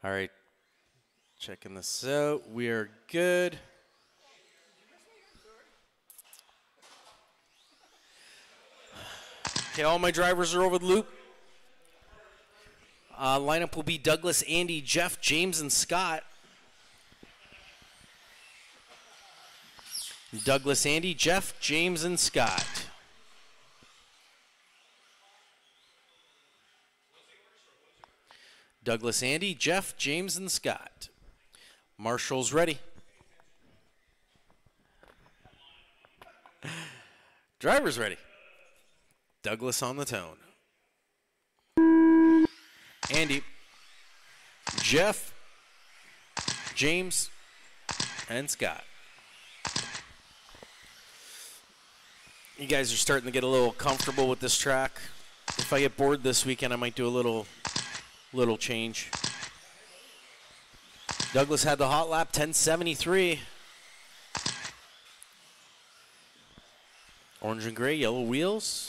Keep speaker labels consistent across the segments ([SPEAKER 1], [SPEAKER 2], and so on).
[SPEAKER 1] All right, checking this out. We are good. Okay, all my drivers are over the loop. Lineup will be Douglas, Andy, Jeff, James, and Scott. Douglas, Andy, Jeff, James, and Scott. Douglas, Andy, Jeff, James, and Scott. Marshall's ready. Driver's ready. Douglas on the tone. Andy, Jeff, James, and Scott. You guys are starting to get a little comfortable with this track. If I get bored this weekend, I might do a little change. Douglas had the hot lap, 10:73. Orange and gray, yellow wheels.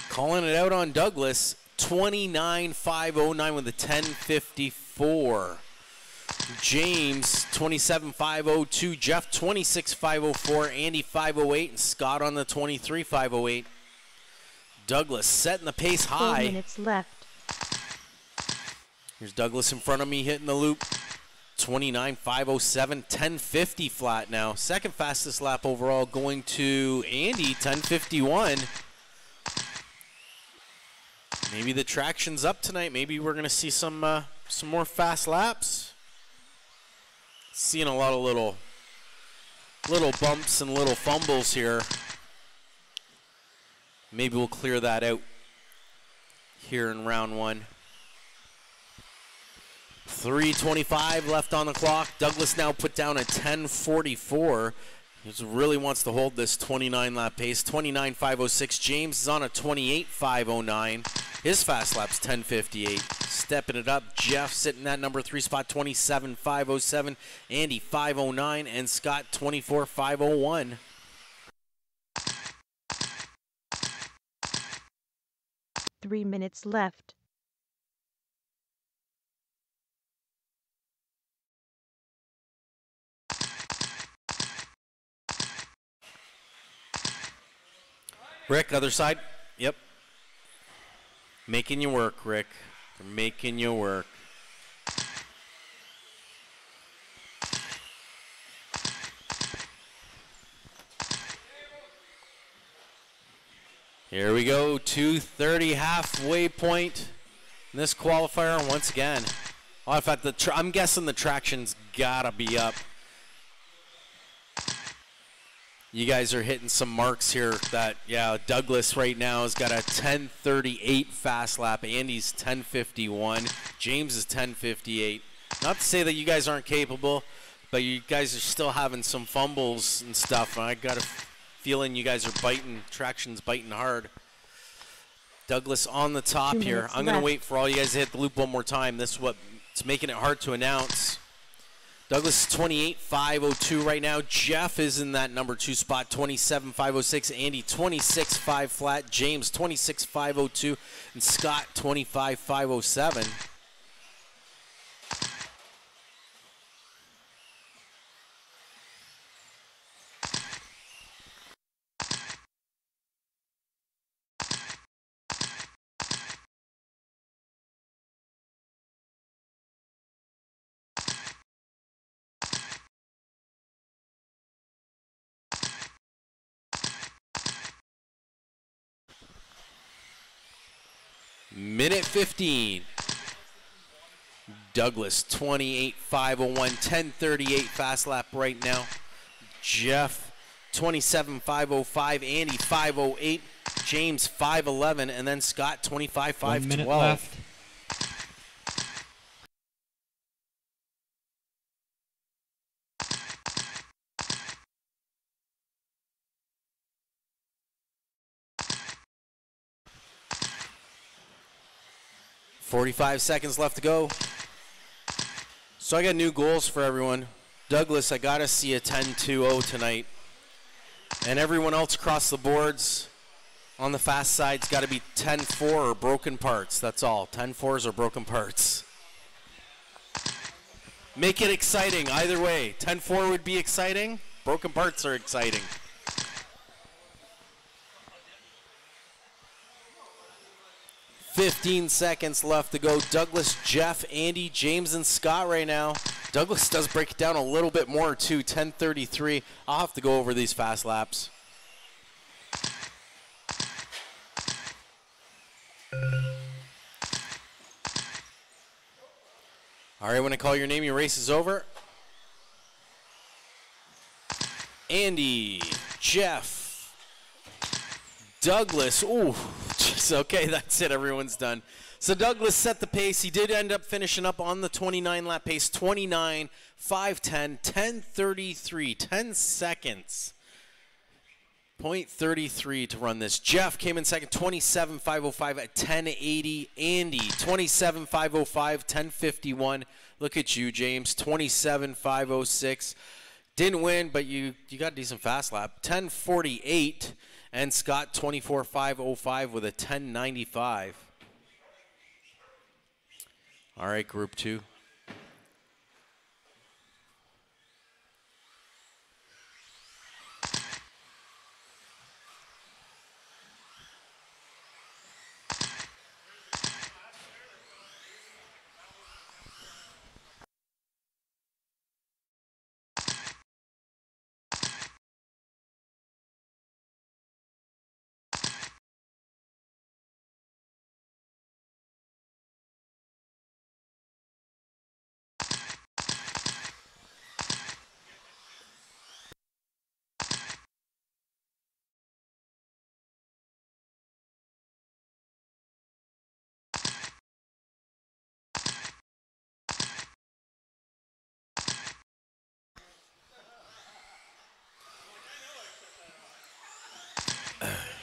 [SPEAKER 1] Calling it out on Douglas, 29.509 with a 10:54. James, 27.502. Jeff, 26.504. Andy, 508. And Scott on the 23.508. Douglas setting the pace high.
[SPEAKER 2] 4 minutes left.
[SPEAKER 1] Here's Douglas in front of me hitting the loop. 29.507. 10:50 flat now. Second fastest lap overall going to Andy, 10:51. Maybe the traction's up tonight. Maybe we're going to see some more fast laps. Seeing a lot of little bumps and little fumbles here. Maybe we'll clear that out here in round one. 3:25 left on the clock. Douglas now put down a 10:44. He really wants to hold this 29 lap pace. 29.506. James is on a 28.509. His fast lap's 10:58. Stepping it up. Jeff sitting that number 3 spot, 27.507. Andy 509 and Scott 24.501.
[SPEAKER 2] Three minutes left.
[SPEAKER 1] Rick, other side. Yep. Making you work, Rick. They're making you work. Here we go, 2:30 halfway point in this qualifier once again. Oh, in fact, I'm guessing the traction's gotta be up. You guys are hitting some marks here that, yeah, Douglas right now has got a 10:38 fast lap. Andy's 10:51. James is 10:58. Not to say that you guys aren't capable, but you guys are still having some fumbles and stuff. I got a feeling you guys are biting, traction's biting hard. Douglas on the top here. I'm going to wait for all you guys to hit the loop one more time. This is what's making it hard to announce. Douglas is 28.502 right now. Jeff is in that number 2 spot, 27.506. Andy 26.5 flat. James 26.502. And Scott 25.507. Minute 15. Douglas 28.501, 10:38 fast lap right now. Jeff 27.505, Andy 508, James 511, and then Scott 25.512.
[SPEAKER 3] 1 minute left.
[SPEAKER 1] 45 seconds left to go. So I got new goals for everyone. Douglas, I got to see a 10-2-0 tonight. And everyone else across the boards on the fast side's got to be 10-4 or broken parts. That's all. 10-4s or broken parts. Make it exciting either way. 10-4 would be exciting. Broken parts are exciting. $15 seconds left to go. Douglas, Jeff, Andy, James, and Scott right now. Douglas does break it down a little bit more too. 10:33. I'll have to go over these fast laps. All right, when I call your name, your race is over. Andy, Jeff, Douglas. Ooh, jeez, okay, that's it. Everyone's done. So Douglas set the pace. He did end up finishing up on the 29-lap pace, 29, 5:10, 10:33, 10 seconds. 0.33 to run this. Jeff came in second, 27.505 at 10:80. Andy, 27.505, 10:51. Look at you, James, 27.506. Didn't win, but you got a decent fast lap. 10:48, and Scott, 24.505 with a 10:95. All right, Group 2.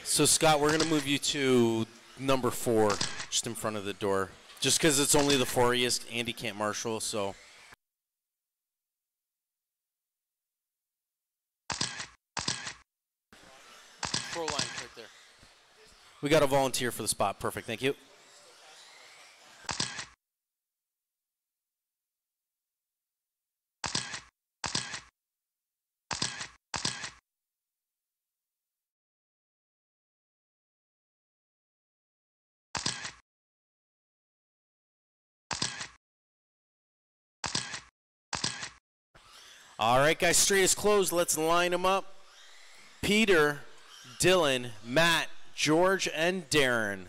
[SPEAKER 1] So, Scott, we're going to move you to number 4, just in front of the door. Just because it's only the 4-iest. Andy can't marshal, so. Pro line right there. We got a volunteer for the spot. Perfect. Thank you. All right, guys, straight is closed. Let's line them up. Peter, Dylan, Matt, George, and Darren.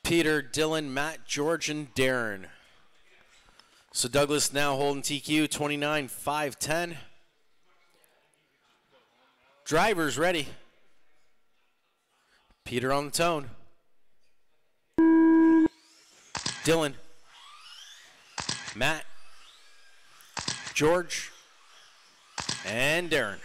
[SPEAKER 1] Peter, Dylan, Matt, George, and Darren. So Douglas now holding TQ, 29, 5, 10. Drivers ready. Peter on the tone. Dylan. Matt, George, and Darren.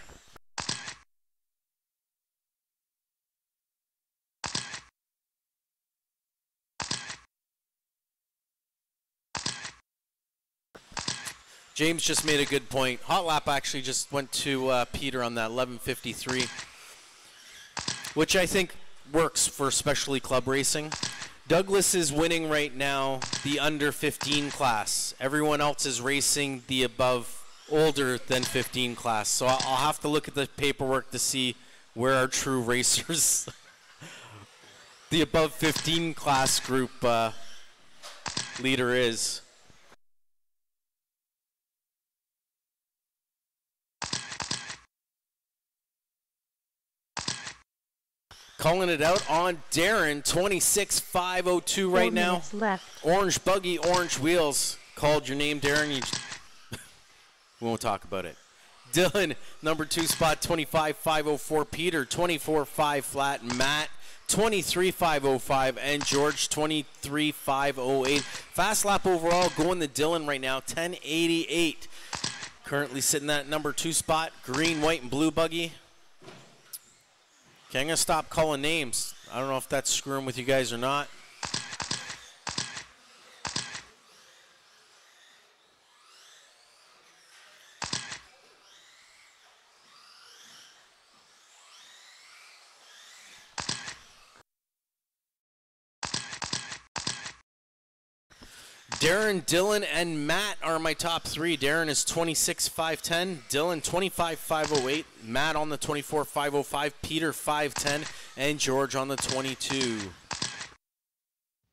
[SPEAKER 1] James just made a good point. Hot lap actually just went to Peter on that 11:53, which I think works for especially club racing. Douglas is winning right now the under 15 class. Everyone else is racing the above older than 15 class. So I'll have to look at the paperwork to see where our true racers, the above 15 class group leader is. Calling it out on Darren, 26.502 right now.
[SPEAKER 2] Left.
[SPEAKER 1] Orange buggy, orange wheels. Called your name, Darren. We won't talk about it. Dylan, number 2 spot, 25.504. Peter, 24.5 flat. Matt, 23.505. And George, 23.508. Fast lap overall going to Dylan right now, 10.88. Currently sitting at number 2 spot, green, white, and blue buggy. Okay, I'm going to stop calling names. I don't know if that's screwing with you guys or not. Darren, Dylan, and Matt are my top three. Darren is 26.510, Dylan 25.508, Matt on the 24.505, Peter 510, and George on the 22.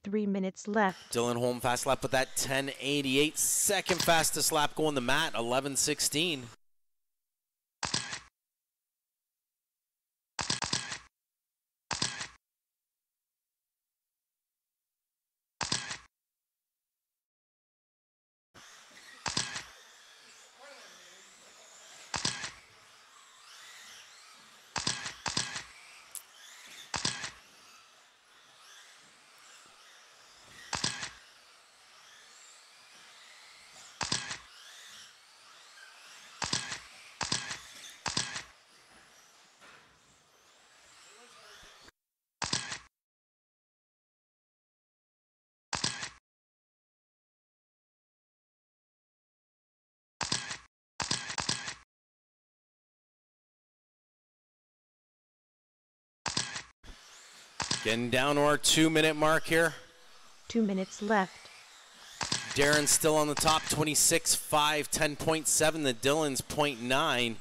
[SPEAKER 2] 3 minutes left.
[SPEAKER 1] Dylan home fast lap with that 10.88. Second fastest lap going to Matt, 11.16. Getting down to our 2-minute mark here.
[SPEAKER 2] 2 minutes left.
[SPEAKER 1] Darren's still on the top, 26.5, 10.7. The Dylan's 0.9.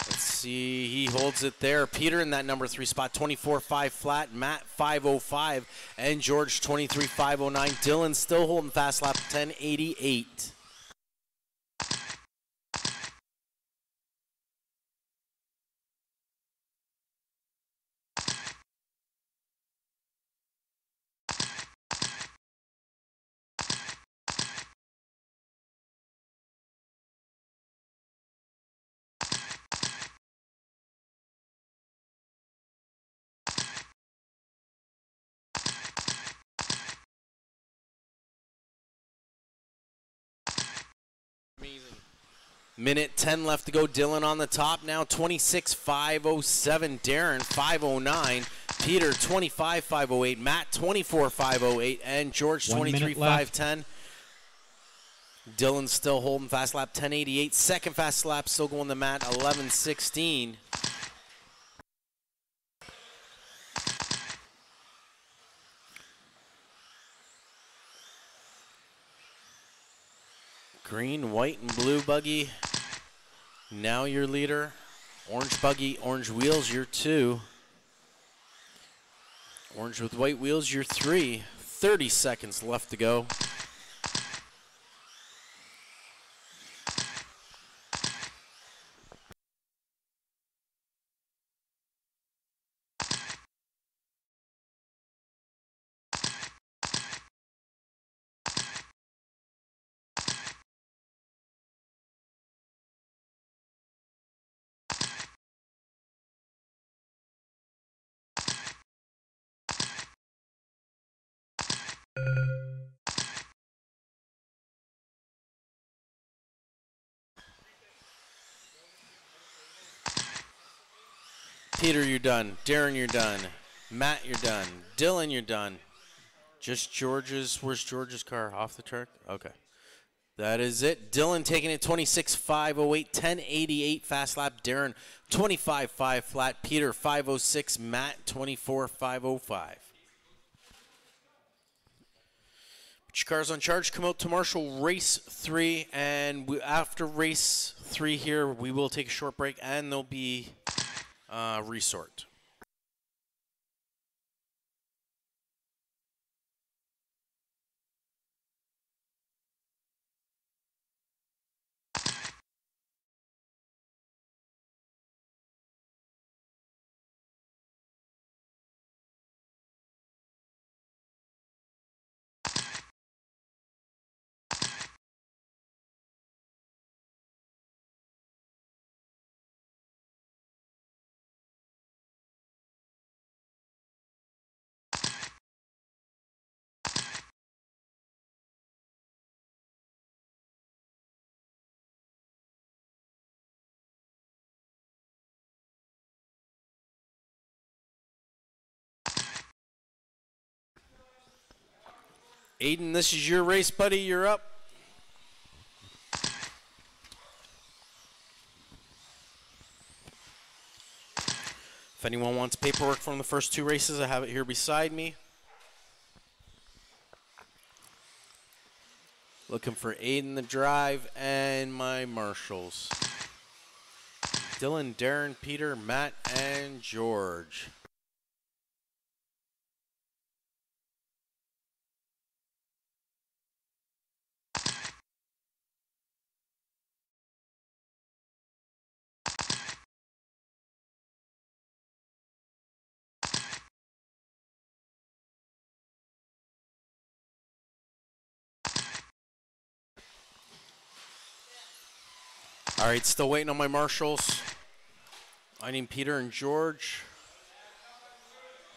[SPEAKER 1] Let's see, he holds it there. Peter in that number 3 spot, 24.5 flat. Matt 5.05, and George 23.509. Dylan still holding fast lap, 10.88. Amazing. Minute 10 left to go. Dylan on the top now, 26.507. Darren 509. Peter 25.508. Matt 24.508. And George 23.510. Dylan's still holding fast lap 10.88. Second fast lap still going to Matt 11.16. Green, white, and blue buggy. Now your leader. Orange buggy, orange wheels, your 2. Orange with white wheels, your 3. 30 seconds left to go. Peter, you're done. Darren, you're done. Matt, you're done. Dylan, you're done. Just George's. Where's George's car? Off the track? Okay. That is it. Dylan taking it 26.508, 10.88 fast lap. Darren 25.5 flat. Peter 5.06. Matt 24.505. Put your cars on charge. Come out to Marshall race 3, and after race 3 here, we will take a short break, and there'll be resort. Aiden, this is your race, buddy. You're up. If anyone wants paperwork from the first 2 races, I have it here beside me. Looking for Aiden the drive and my marshals. Dylan, Darren, Peter, Matt, and George. All right, still waiting on my marshals. I need Peter and George.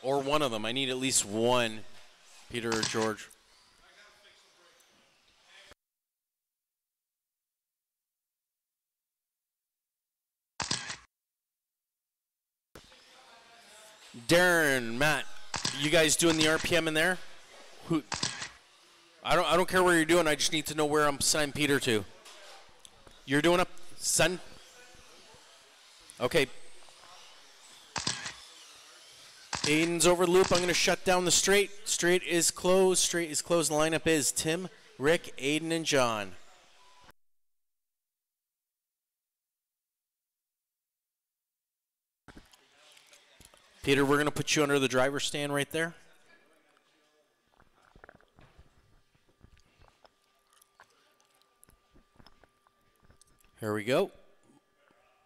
[SPEAKER 1] Or one of them. I need at least one, Peter or George. Darren, Matt, you guys doing the RPM in there? Who? I don't care where you're doing. I just need to know where I'm sending Peter to. You're doing a send. Okay. Aiden's over the loop. I'm going to shut down the straight. Straight is closed. Straight is closed. The lineup is Tim, Rick, Aiden, and John. Peter, we're going to put you under the driver's stand right there. Here we go.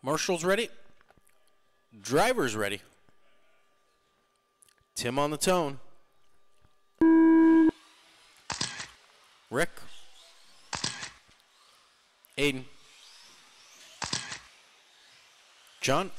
[SPEAKER 1] Marshall's ready. Driver's ready. Tim on the tone. Rick. Aiden. John.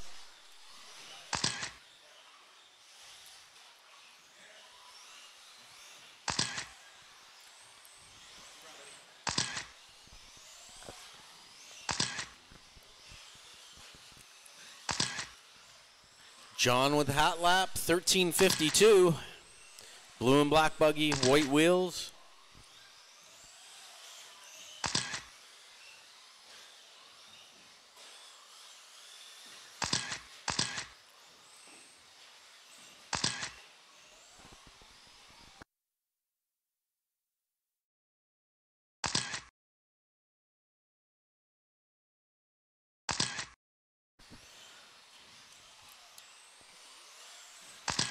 [SPEAKER 1] John with hat lap, 13:52. Blue and black buggy, white wheels.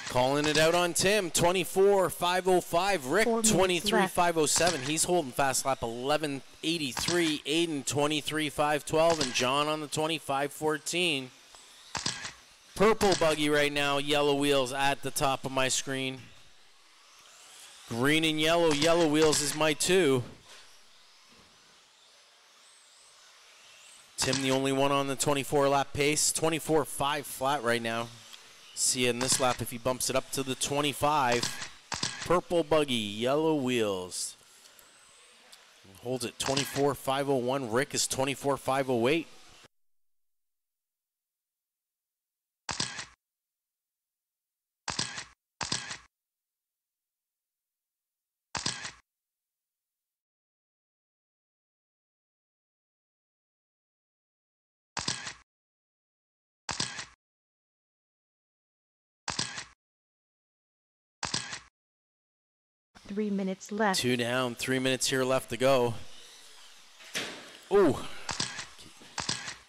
[SPEAKER 1] Calling it out on Tim, 24.505. Rick, 23.507. He's holding fast lap, 11.83. Aiden, 23.512. And John on the 25.14. Purple buggy right now, yellow wheels at the top of my screen. Green and yellow, yellow wheels is my 2. Tim, the only one on the 24-lap pace. 24.5 flat right now. See in this lap if he bumps it up to the 25. Purple buggy, yellow wheels. Holds it 24.501. Rick is 24.508.
[SPEAKER 2] Three minutes left.
[SPEAKER 1] 2 down, 3 minutes here left to go. Oh,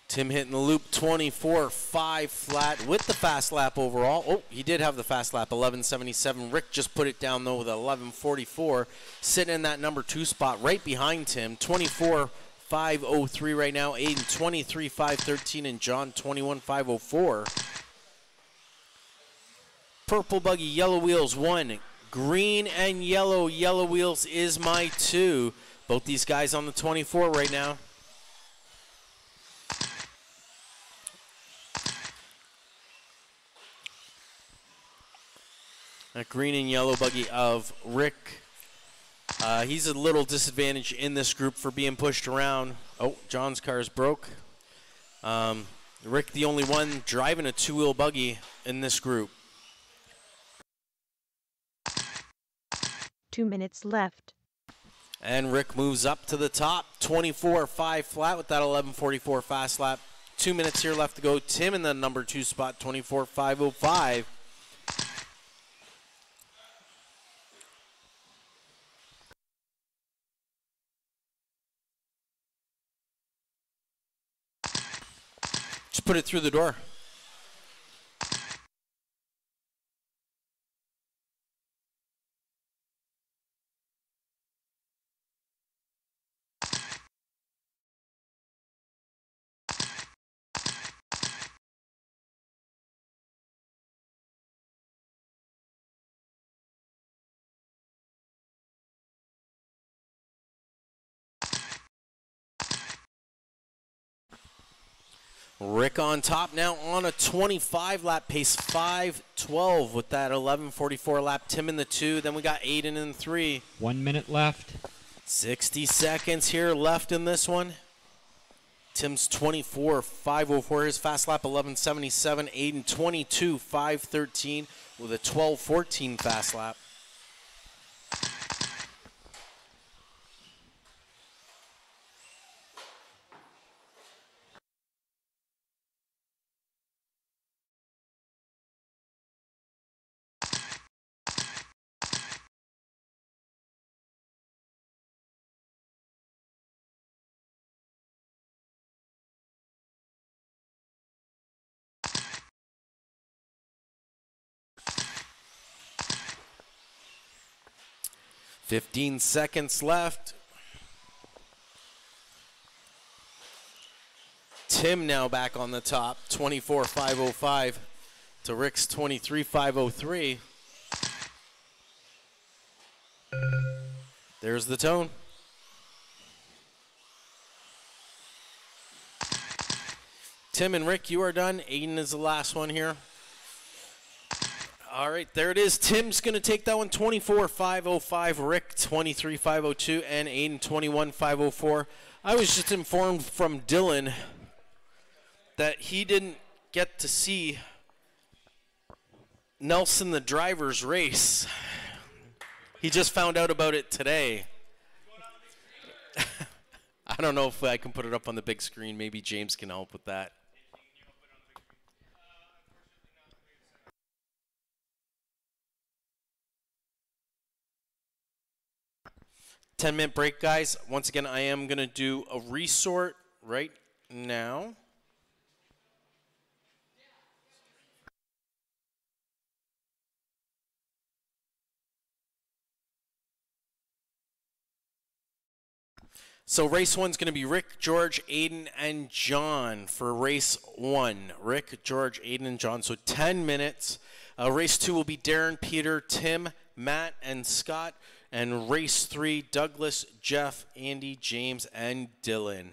[SPEAKER 1] Tim hitting the loop, 24.5 flat with the fast lap overall. Oh, he did have the fast lap, 11.77. Rick just put it down though with 11.44. Sitting in that number 2 spot right behind Tim, 24.503 right now. Aiden, 23.513, and John, 21.504. Purple buggy, yellow wheels, 1. Green and yellow, yellow wheels is my 2. Both these guys on the 24 right now. That green and yellow buggy of Rick. He's a little disadvantaged in this group for being pushed around. Oh, John's car is broke. Rick, the only one driving a 2-wheel buggy in this group.
[SPEAKER 2] 2 minutes left.
[SPEAKER 1] And Rick moves up to the top, 24.5 flat with that 11:44 fast lap. 2 minutes here left to go. Tim in the number 2 spot, 24.505. Just put it through the door. Rick on top now on a 25 lap pace, 5:12 with that 11:44 lap. Tim in the 2, then we got Aiden in the 3.
[SPEAKER 3] 1 minute left.
[SPEAKER 1] 60 seconds here left in this one. Tim's 24.504, his fast lap 11:77. Aiden 22.513 with a 12:14 fast lap. Fifteen seconds left. Tim now back on the top, 24.505 to Rick's 23.503. There's the tone. Tim and Rick, you are done. Aiden is the last one here. All right, there it is. Tim's going to take that one, 24.505. Rick, 23.502. And Aiden, 21.504. I was just informed from Dylan that he didn't get to see Nelson the driver's race. He just found out about it today. I don't know if I can put it up on the big screen. Maybe James can help with that. Ten-minute break, guys. Once again, I am going to do a resort right now. So race one's going to be Rick, George, Aiden, and John for race one. Rick, George, Aiden, and John. So 10 minutes. Race two will be Darren, Peter, Tim, Matt, and Scott. And race three, Douglas, Jeff, Andy, James, and Dylan.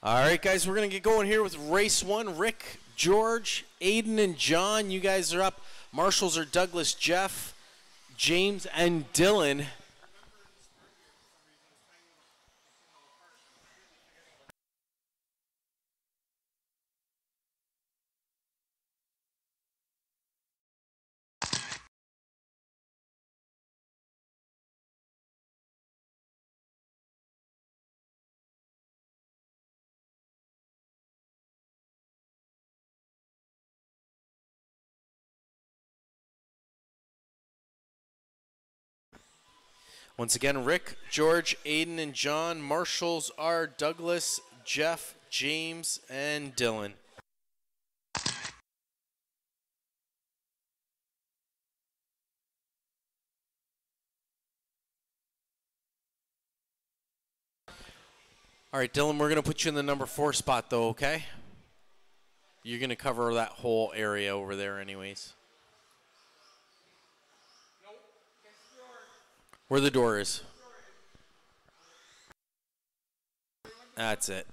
[SPEAKER 1] All right, guys, we're going to get going here with race 1. Rick, George, Aiden, and John, you guys are up. Marshals are Douglas, Jeff, James, and Dylan. Once again, Rick, George, Aiden, and John. Marshals are Douglas, Jeff, James, and Dylan. All right, Dylan, we're going to put you in the number 4 spot, though, okay? You're going to cover that whole area over there anyways. Where the door is. That's it.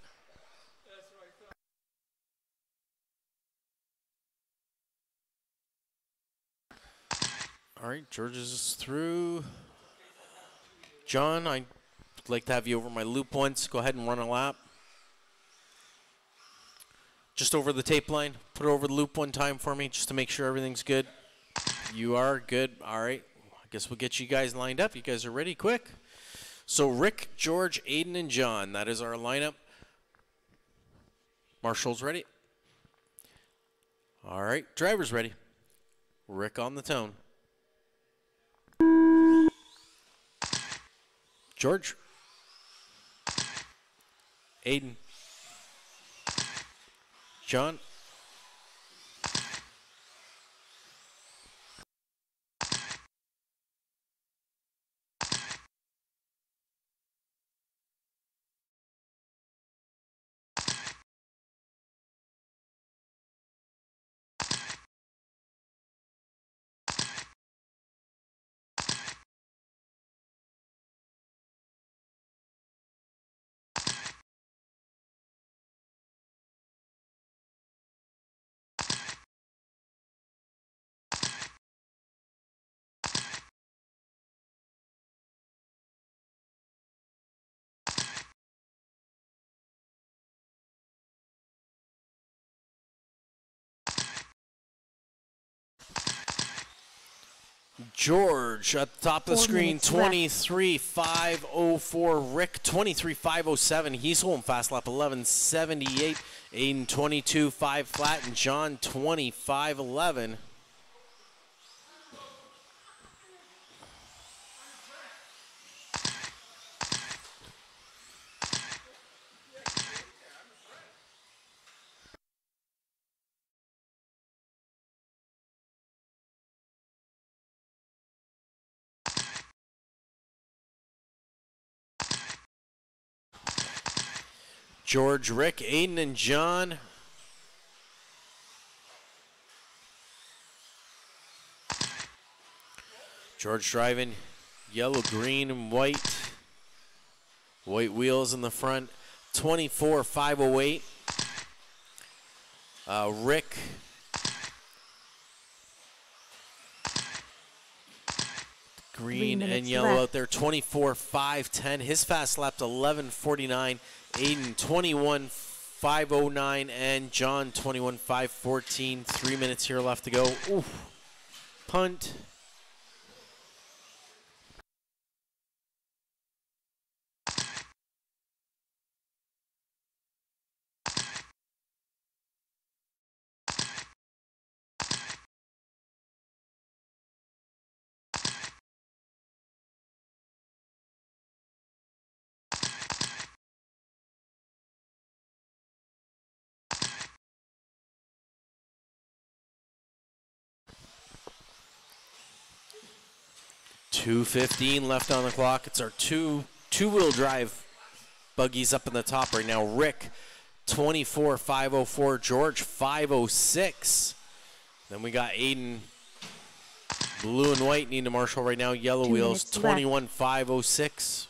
[SPEAKER 1] All right, George is through. John, I'd like to have you over my loop once. Go ahead and run a lap. Just over the tape line. Put it over the loop one time for me just to make sure everything's good. You are good. All right. I guess we'll get you guys lined up. You guys are ready quick. So Rick, George, Aiden, and John. That is our lineup. Marshall's ready. All right. Driver's ready. Rick on the tone. George. Aiden. John. George at the top of the screen, 23.504. Rick, 23.507. He's home fast lap 11.78. Aiden, 22.5 flat. And John, 25.11. George, Rick, Aiden, and John. George driving yellow, green, and white. White wheels in the front. 24.508. Rick. Green and yellow
[SPEAKER 2] left.
[SPEAKER 1] Out there. 24.510. His fast lap to 11.49. Aiden 21.509 and John 21.514. 3 minutes here left to go. Oof. Punt. .215 left on the clock. It's our two-wheel drive buggies up in the top right now. Rick, 24.504. George, 506. Then we got Aiden, blue and white, need to marshal right now. Yellow wheels, 21.506.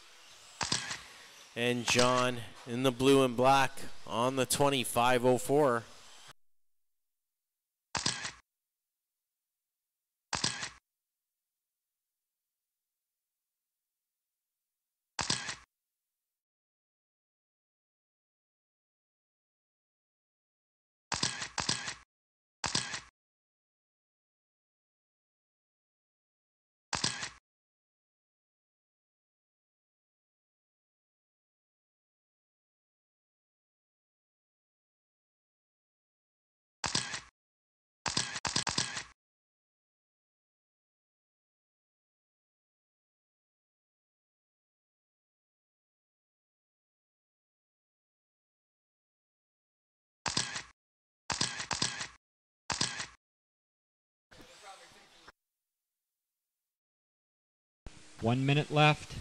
[SPEAKER 1] And John in the blue and black on the 2504.
[SPEAKER 3] One minute left.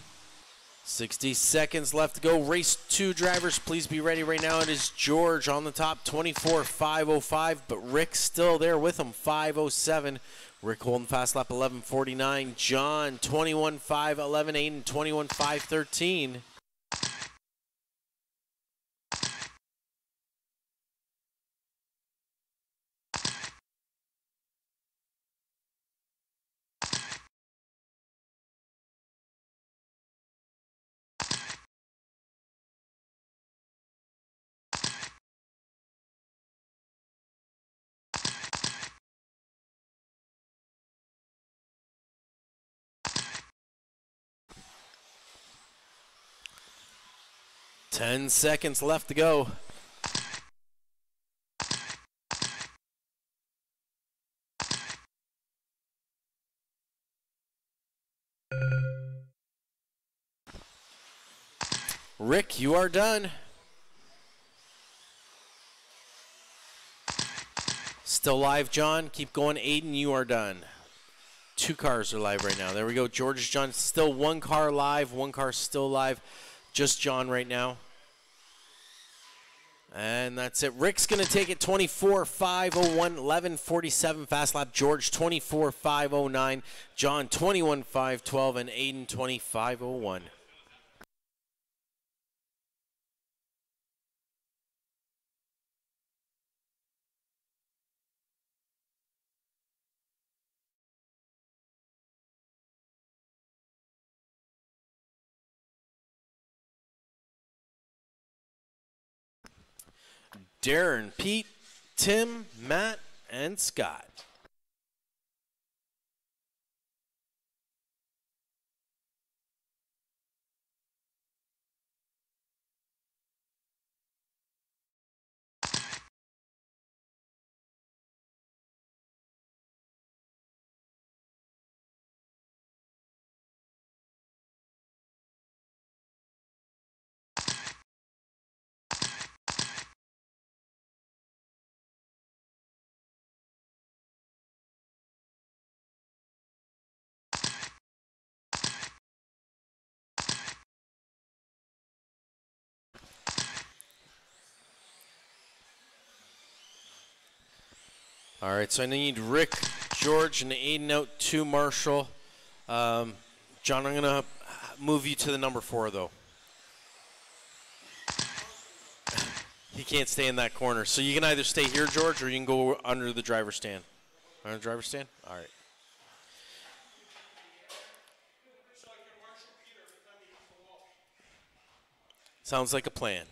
[SPEAKER 1] 60 seconds left to go. Race 2 drivers, please be ready right now. It is George on the top, 24.505, but Rick's still there with him, 507. Rick holding fast lap 11.49. John, 21.511.8 and 21.513. Ten seconds left to go. Rick, you are done. Still live, John. Keep going. Aiden, you are done. 2 cars are live right now. There we go. George is John. Still 1 car live. 1 car still live. Just John right now. And that's it. Rick's going to take it 24.501, 11.47 fast lap. George 24.509. John 21.512 and Aiden 25.01. Darren, Pete, Tim, Matt, and Scott. All right, so I need Rick, George, and Aiden out to Marshall. John, I'm going to move you to the number 4, though. He can't stay in that corner. So you can either stay here, George, or you can go under the driver's stand. Under the driver's stand? All right. Sounds like a plan.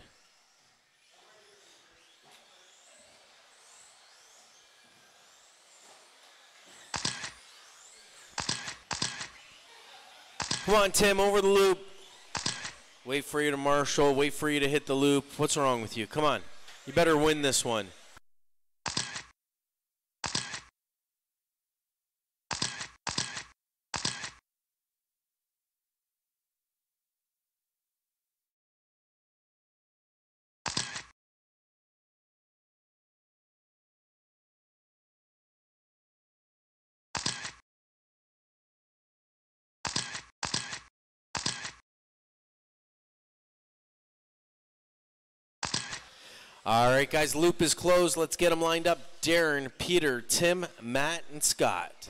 [SPEAKER 1] Come on, Tim, over the loop. Wait for you to Marshall. Wait for you to hit the loop. What's wrong with you? Come on. You better win this one. All right, guys, loop is closed. Let's get them lined up. Darren, Peter, Tim, Matt, and Scott.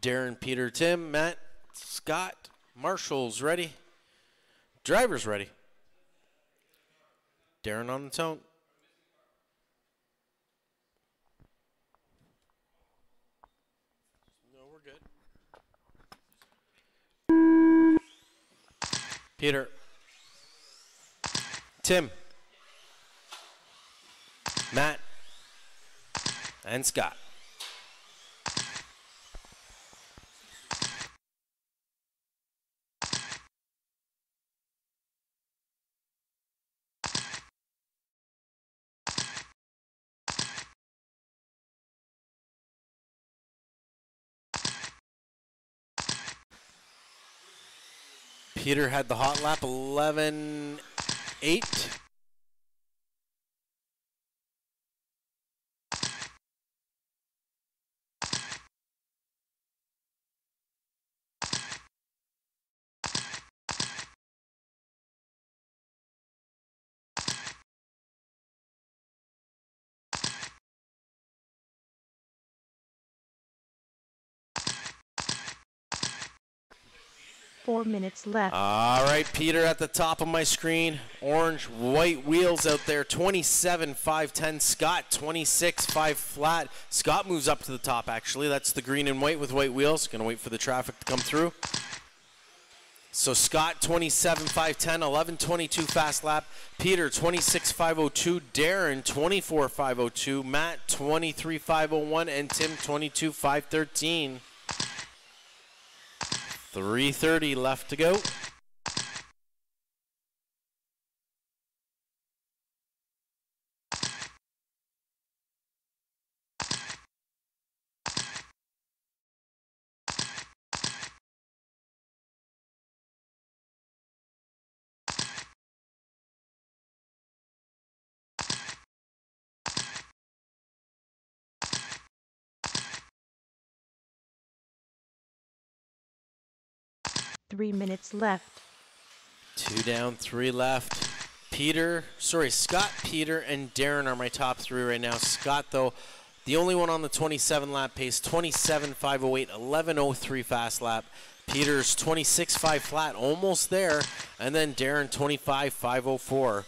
[SPEAKER 1] Darren, Peter, Tim, Matt. Scott, Marshall's ready. Driver's ready. Darren on the tone. No, we're good. Peter. Tim. Matt. And Scott. Peter had the hot lap 11.8.
[SPEAKER 2] Four minutes left.
[SPEAKER 1] All right, Peter at the top of my screen. Orange, white wheels out there. 27.510. Scott, 26.5 flat. Scott moves up to the top, actually. That's the green and white with white wheels. Going to wait for the traffic to come through. So Scott, 27.510, 11.22 fast lap. Peter, 26.502. Darren, 24.502. Matt, 23.501. And Tim, 22.513. 3:30 left to go.
[SPEAKER 2] Three minutes left.
[SPEAKER 1] 2 down, 3 left. Scott, Peter, and Darren are my top 3 right now. Scott, though, the only one on the 27 lap pace, 27.508, 11.03 fast lap. Peter's 26.5 flat, almost there. And then Darren, 25.504.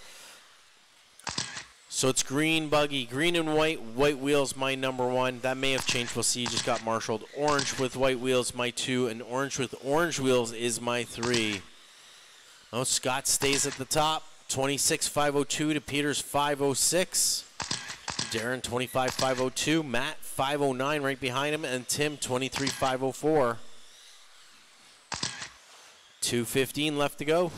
[SPEAKER 1] So it's green buggy, green and white wheels, my number 1. That may have changed, we'll see, you just got marshaled. Orange with white wheels, my 2, and orange with orange wheels is my 3. Oh, Scott stays at the top, 26.502 to Peter's 506. Darren, 25.502, Matt, 509 right behind him, and Tim, 23.504. 2:15 left to go.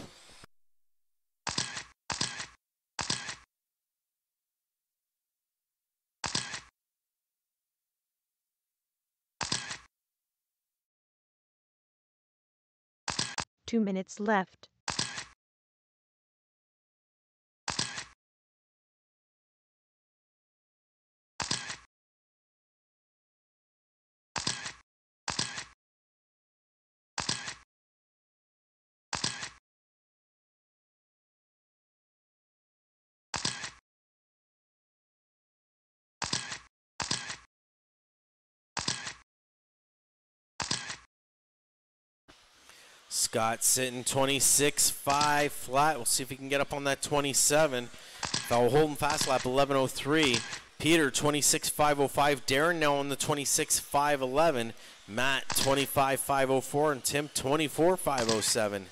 [SPEAKER 2] Two minutes left.
[SPEAKER 1] Scott sitting 26.5 flat. We'll see if he can get up on that 27. Foul holding fast lap 11.03. Peter 26.505. Darren now on the 26.511. Matt 25.504 and Tim 24.507.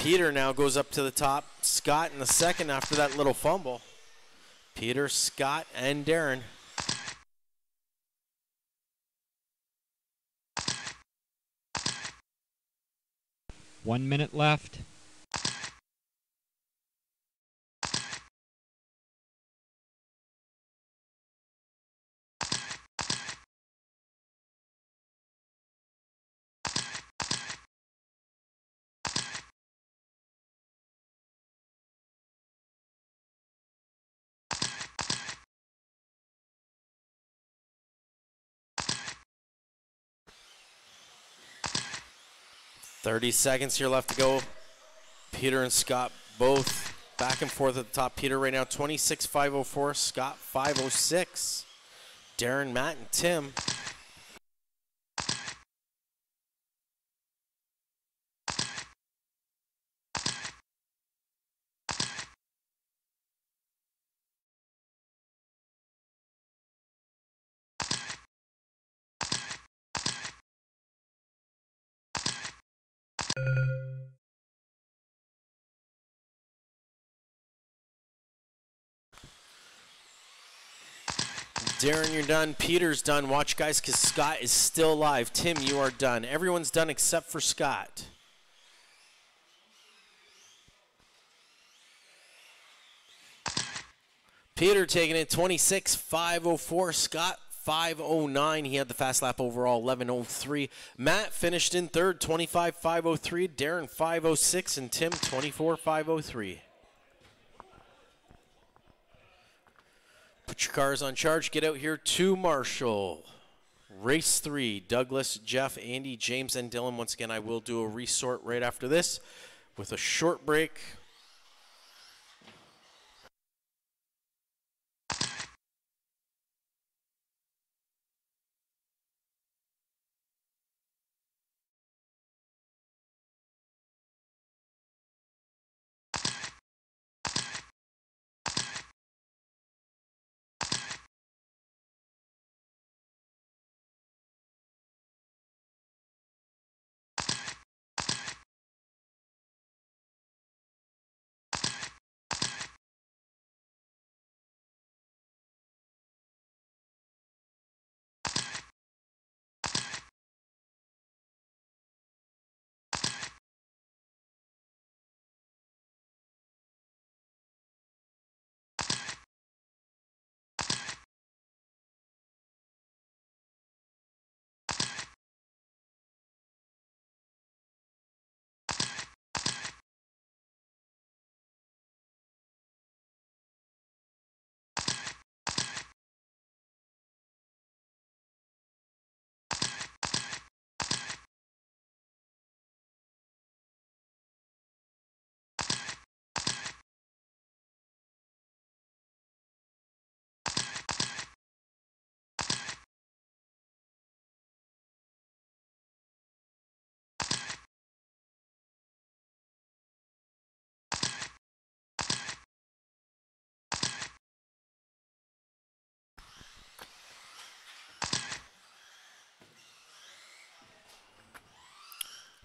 [SPEAKER 1] Peter now goes up to the top. Scott in the second after that little fumble. Peter, Scott, and Darren.
[SPEAKER 3] One minute left.
[SPEAKER 1] .30 seconds here left to go. Peter and Scott both back and forth at the top. Peter right now 26.504. Scott 506. Darren, Matt, and Tim Darren, you're done. Peter's done. Watch, guys, because Scott is still alive. Tim, you are done. Everyone's done except for Scott. Peter taking it 26.504. Scott 5:09. He had the fast lap overall 11:03. Matt finished in third 25.503. Darren 5:06 and Tim 24.503. Put your cars on charge. Get out here to Marshall. Race 3. Douglas, Jeff, Andy, James, and Dylan. Once again, I will do a resort right after this with a short break.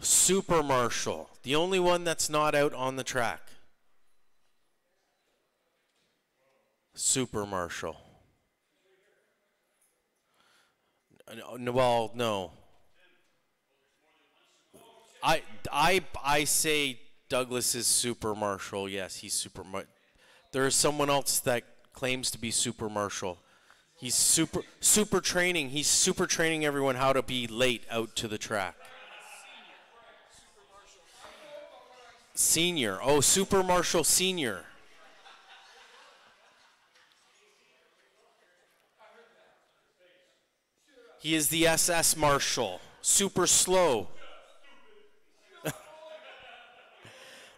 [SPEAKER 1] Super Marshall, the only one that's not out on the track. Super Marshall. Well, no. I say Douglas is Super Marshall. Yes, he's Super Marshall. There is someone else that claims to be Super Marshall. He's super training. He's super training everyone how to be late out to the track. Senior. Oh, Super Marshall Senior. He is the SS Marshall. Super slow.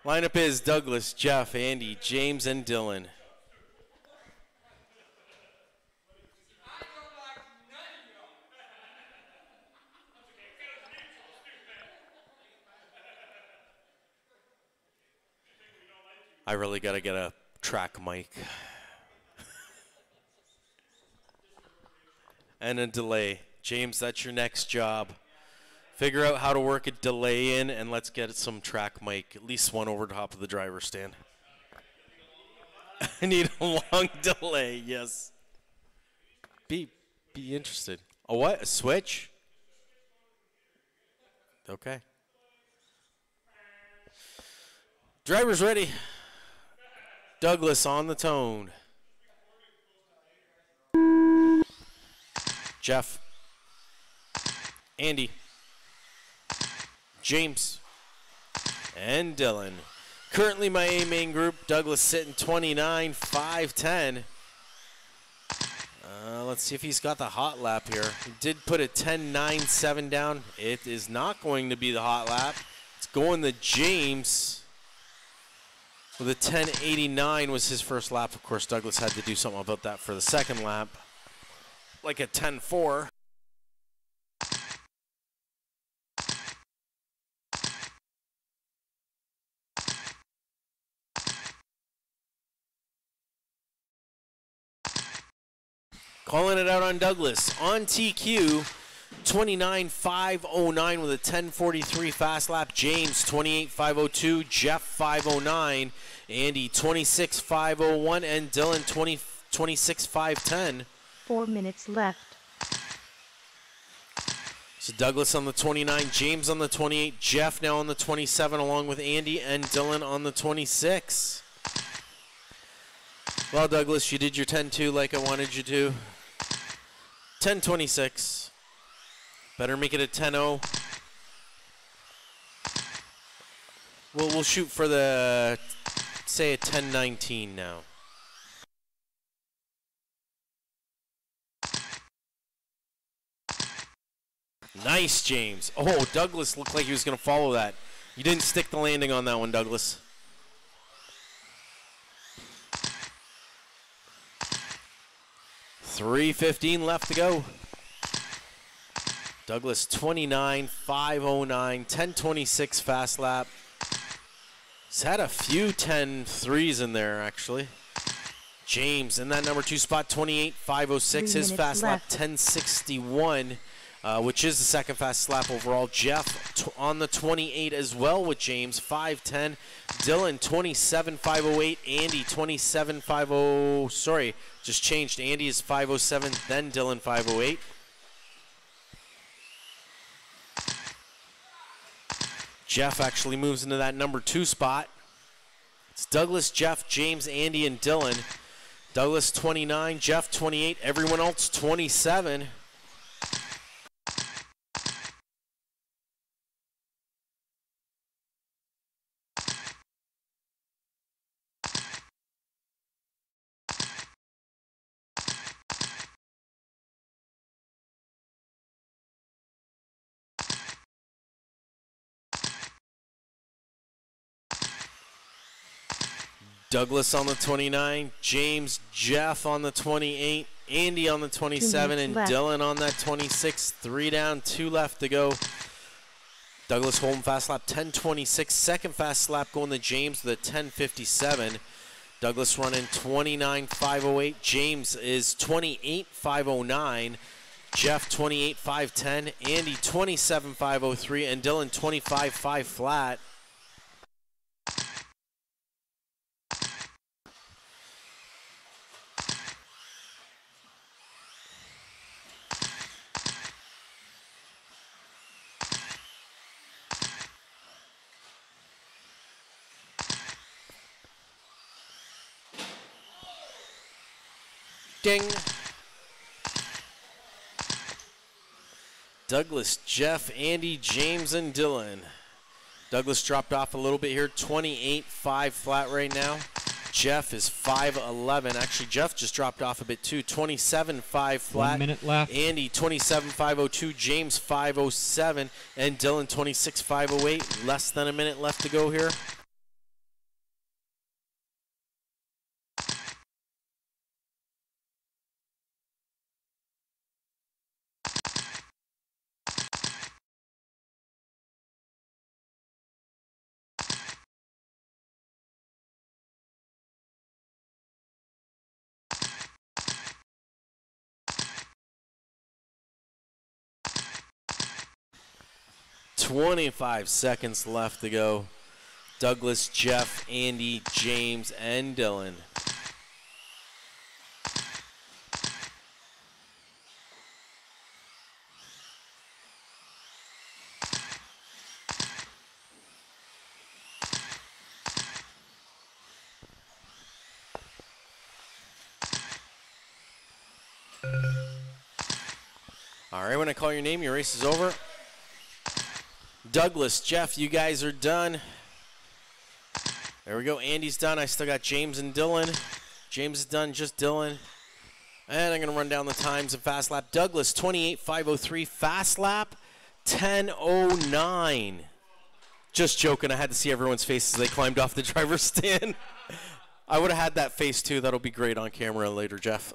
[SPEAKER 1] Lineup is Douglas, Jeff, Andy, James, and Dylan. I really got to get a track mic. And a delay. James, that's your next job. Figure out how to work a delay in, and let's get some track mic. At least one over top of the driver's stand. I need a long delay, yes. Be interested. A what? A switch? Okay. Driver's ready. Douglas on the tone. Jeff. Andy. James. And Dylan. Currently my A main group, Douglas sitting 29, 5-10. Let's see if he's got the hot lap here. He did put a 10.97 down. It is not going to be the hot lap. It's going to James. With a 10.89 was his first lap. Of course, Douglas had to do something about that for the second lap. Like a 10.4. Calling it out on Douglas. On TQ, 29.509 with a 10.43 fast lap. James, 28.502. Jeff, 509. Andy, 26.501. And Dylan, 26.510.
[SPEAKER 2] 4 minutes left.
[SPEAKER 1] So Douglas on the 29, James on the 28, Jeff now on the 27, along with Andy and Dylan on the 26. Well, Douglas, you did your 10-2 like I wanted you to. 10-26. Better make it a 10-0. We'll shoot for the, say, a 10-19 now. Nice, James. Oh, Douglas looked like he was going to follow that. You didn't stick the landing on that one, Douglas. .315 left to go. Douglas 29, 509, 1026 fast lap. He's had a few 10-3s in there, actually. James in that number 2 spot, 28, 506. His fast lap, 1061. Which is the second fastest lap overall. Jeff on the 28 as well with James, 510. Dylan, 27.508. Andy, 27.50. Sorry, just changed. Andy is 507, then Dylan, 508. Jeff actually moves into that number 2 spot. It's Douglas, Jeff, James, Andy, and Dylan. Douglas, 29. Jeff, 28. Everyone else, 27. Douglas on the 29, James, Jeff on the 28, Andy on the 27, and
[SPEAKER 2] left.
[SPEAKER 1] Dylan on that 26. 3 down, 2 left to go. Douglas holding fast lap 10:26. Second fast lap going to James with a 10:57. Douglas running 29.508. James is 28.509. Jeff 28.510. Andy 27.503. And Dylan 25.5 flat. Ding. Douglas, Jeff, Andy, James, and Dylan. Douglas dropped off a little bit here, 28.5 flat right now. Jeff is 5.11. Actually, Jeff just dropped off a bit too, 27.5 flat.
[SPEAKER 3] 1 minute left.
[SPEAKER 1] Andy, 27.502. James, 5.07. And Dylan, 26.508. Less than a minute left to go here. .25 seconds left to go. Douglas, Jeff, Andy, James, and Dylan. All right, when I call your name, your race is over. Douglas, Jeff, you guys are done. There we go. Andy's done. I still got James and Dylan. James is done, just Dylan. And I'm going to run down the times of fast lap. Douglas, 28.503. Fast lap, 10.09. Just joking. I had to see everyone's faces as they climbed off the driver's stand. I would have had that face too. That'll be great on camera later, Jeff.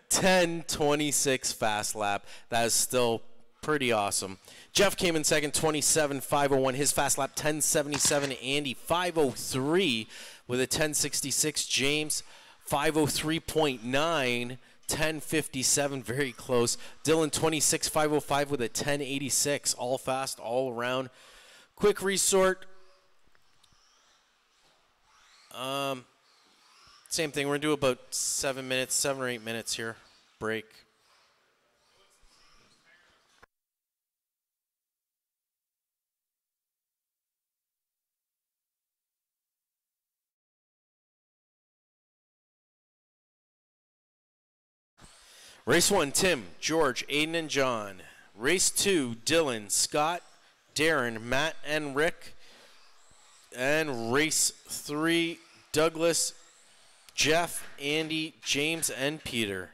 [SPEAKER 1] 10:26 fast lap. That is still pretty awesome. Jeff came in second, 27.501. His fast lap, 10:77. Andy, 5:03 with a 10:66. James, 5:03.9. 10:57, very close. Dylan, 26.505 with a 10:86. All fast, all around. Quick resort. Same thing. We're going to do about 7 minutes, 7 or 8 minutes here. Break. Race 1, Tim, George, Aiden, and John. Race 2, Dylan, Scott, Darren, Matt, and Rick. And race 3, Douglas, Jeff, Andy, James, and Peter.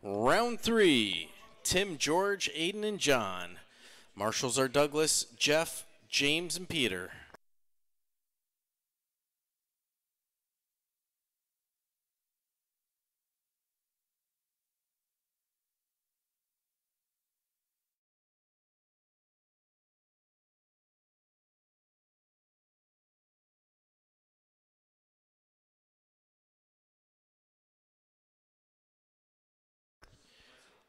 [SPEAKER 1] Round 3, Tim, George, Aiden, and John. Marshals are Douglas, Jeff, James, and Peter.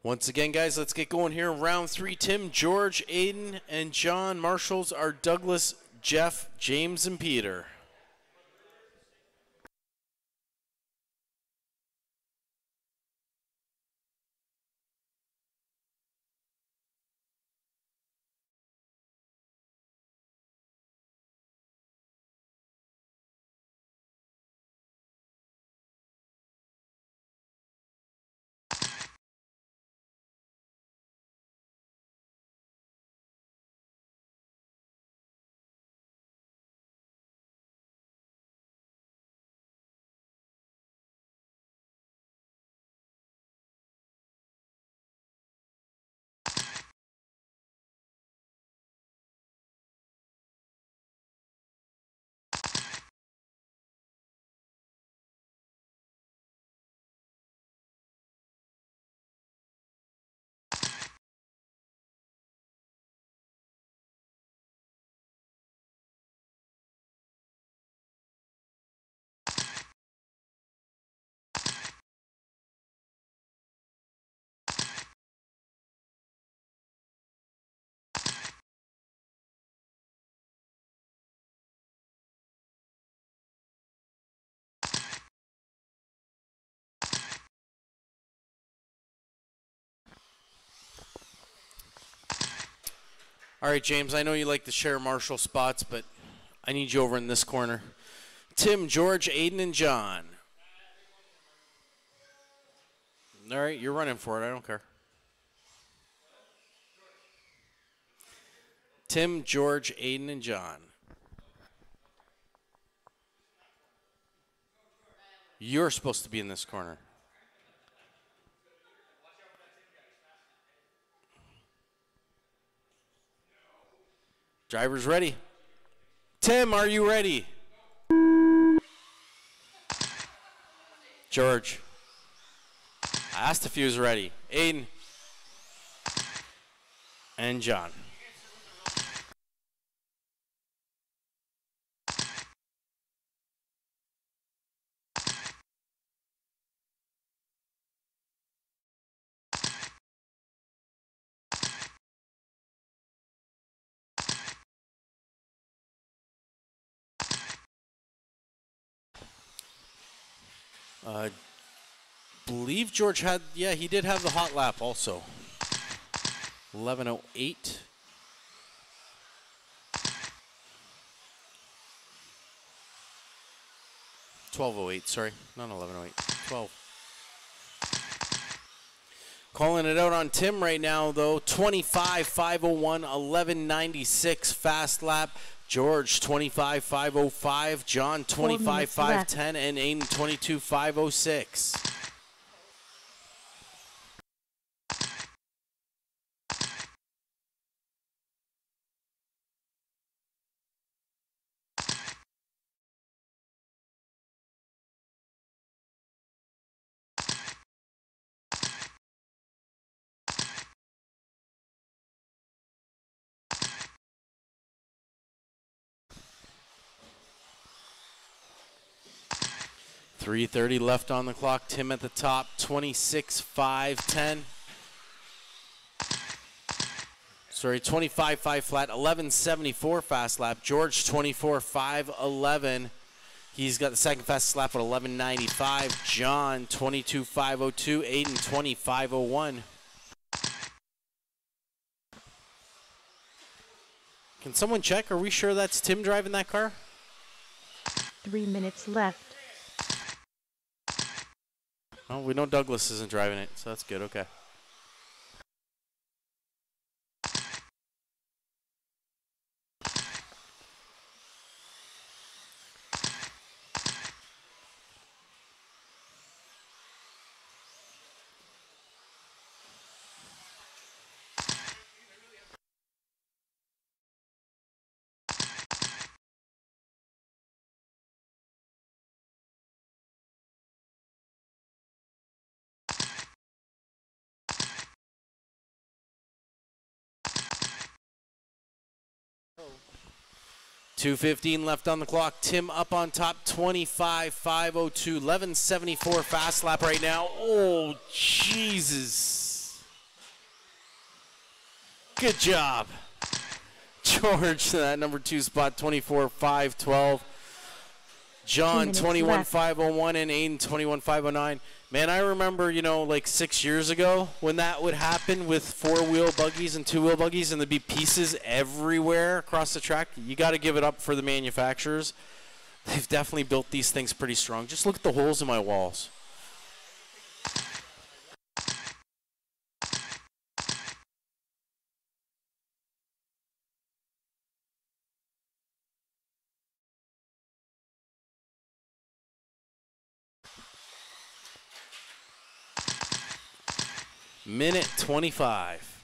[SPEAKER 1] Once again, guys, let's get going here. Round 3, Tim, George, Aiden, and John. Marshals are Douglas, Jeff, James, and Peter. All right, James, I know you like to share marshal spots, but I need you over in this corner. Tim, George, Aiden, and John. All right, you're running for it. I don't care. Tim, George, Aiden, and John. You're supposed to be in this corner. Driver's ready. Tim, are you ready? George. I asked if he was ready. Aiden. And John. Believe George had, yeah, he did have the hot lap also. 11:08. $12:08, sorry, not 11:08. 12. Calling it out on Tim right now, though. 25:501, 11:96 fast lap. George 25:505, John 25:510, and Aiden 22:506. .330 left on the clock. Tim at the top, 26:510. Sorry, 25:5 flat, 11:74 fast lap. George 24:511. He's got the second fastest lap at 11:95. John 22:502. Aiden 20:501. Can someone check? Are we sure that's Tim driving that car?
[SPEAKER 2] 3 minutes left.
[SPEAKER 1] Well, we know Douglas isn't driving it, so that's good. Okay. 2:15 left on the clock. Tim up on top, 25.502, 11:74 fast lap right now. Oh, Jesus. Good job. George, that number 2 spot, 24.512. John, 21.501, and Aiden, 21.509. Man, I remember, you know, like 6 years ago when that would happen with 4-wheel buggies and 2-wheel buggies, and there'd be pieces everywhere across the track. You got to give it up for the manufacturers. They've definitely built these things pretty strong. Just look at the holes in my walls. Minute 25.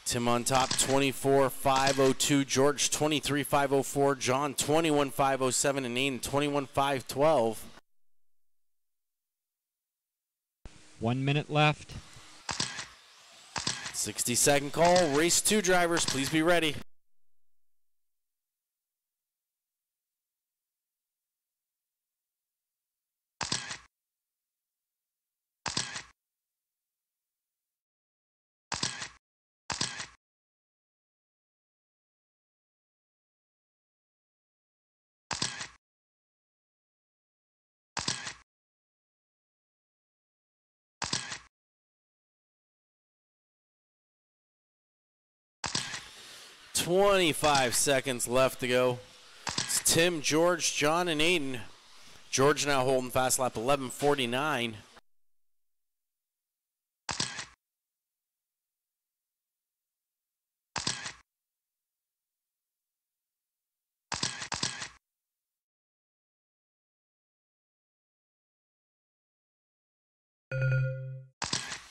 [SPEAKER 1] Tim on top, 24.502. George, 23.504. John, 21.507. And Aiden, 21.512.
[SPEAKER 3] 1 minute left.
[SPEAKER 1] 60-second call. Race 2 drivers, please be ready. .25 seconds left to go. It's Tim, George, John, and Aiden. George now holding fast lap 11:49.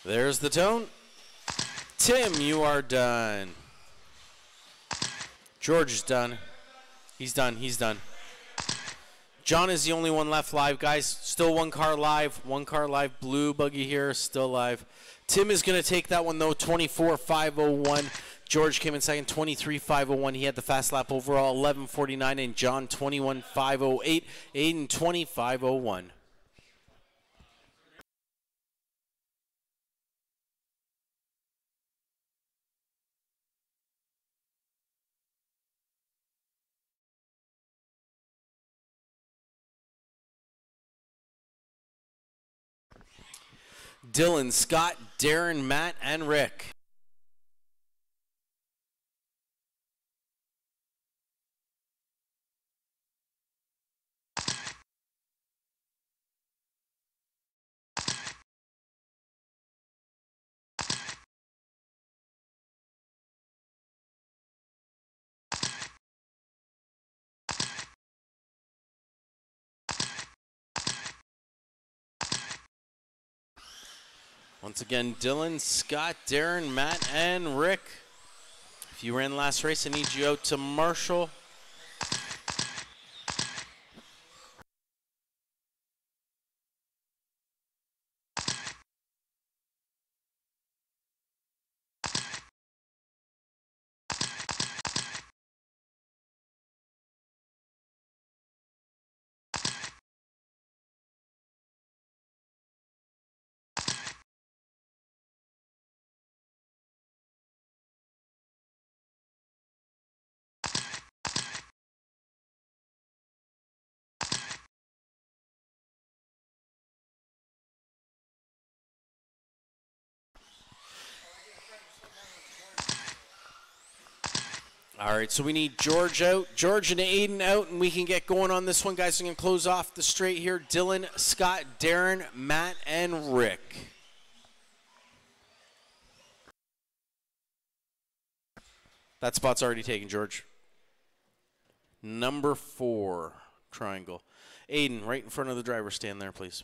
[SPEAKER 1] There's the tone. Tim, you are done. George is done. He's done. He's done. John is the only one left live, guys. Still one car live. One car live. Blue buggy here, still live. Tim is going to take that one, though, 24.501. George came in second, 23.501. He had the fast lap overall, 11:49. And John, 21.508. Aiden, 25.01. Dylan, Scott, Darren, Matt, and Rick. Once again, Dylan, Scott, Darren, Matt, and Rick. If you ran last race, I need you out to Marshall. All right, so we need George out, George and Aiden out, and we can get going on this one, guys. I'm going to close off the straight here. Dylan, Scott, Darren, Matt, and Rick. That spot's already taken, George. Number 4, triangle. Aiden, right in front of the driver's stand there, please.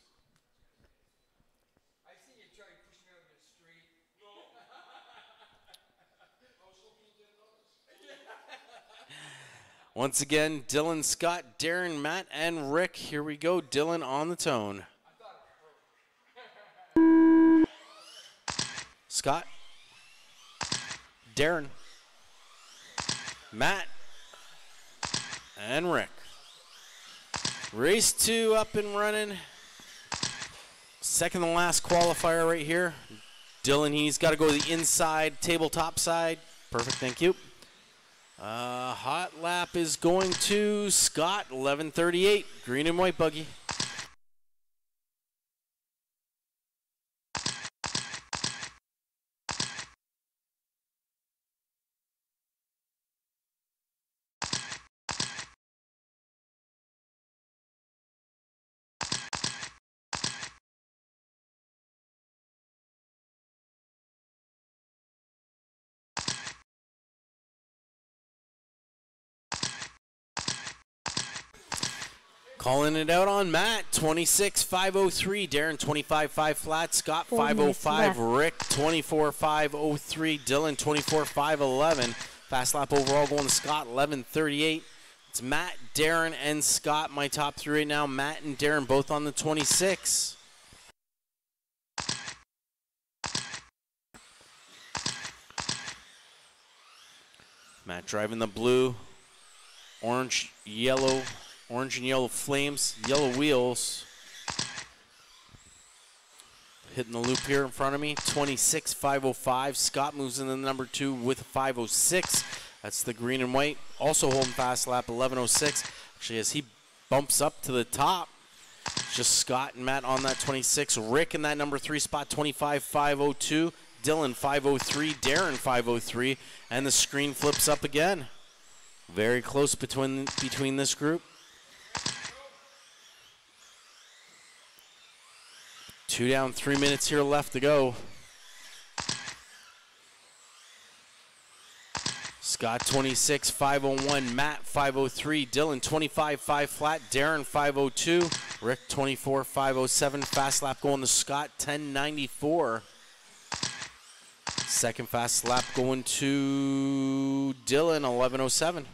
[SPEAKER 1] Once again, Dylan, Scott, Darren, Matt, and Rick. Here we go. Dylan on the tone. Scott, Darren, Matt, and Rick. Race 2 up and running. Second to last qualifier right here. Dylan, he's got to go to the inside, tabletop side. Perfect, thank you. Hot lap is going to Scott, 11:38, green and white buggy. Calling it out on Matt, 26.503. Darren, 25.5 flat. Scott, 5.05. Rick, 24.503. Dylan, 24.511. Fast lap overall going to Scott, 11.38. It's Matt, Darren, and Scott, my top three right now. Matt and Darren both on the 26. Matt driving the blue, orange, yellow. Orange and yellow flames, yellow wheels. Hitting the loop here in front of me, 26.505. Scott moves into number 2 with 506. That's the green and white. Also holding fast lap, 1106. Actually, as he bumps up to the top, it's just Scott and Matt on that 26. Rick in that number 3 spot, 25.502. Dylan, 503. Darren, 503. And the screen flips up again. Very close between this group. 2 down, 3 minutes here left to go. Scott 26.501, Matt 503, Dylan 25.5 flat, Darren 502, Rick 24.507. Fast lap going to Scott 10.94. Second fast lap going to Dylan 11.07.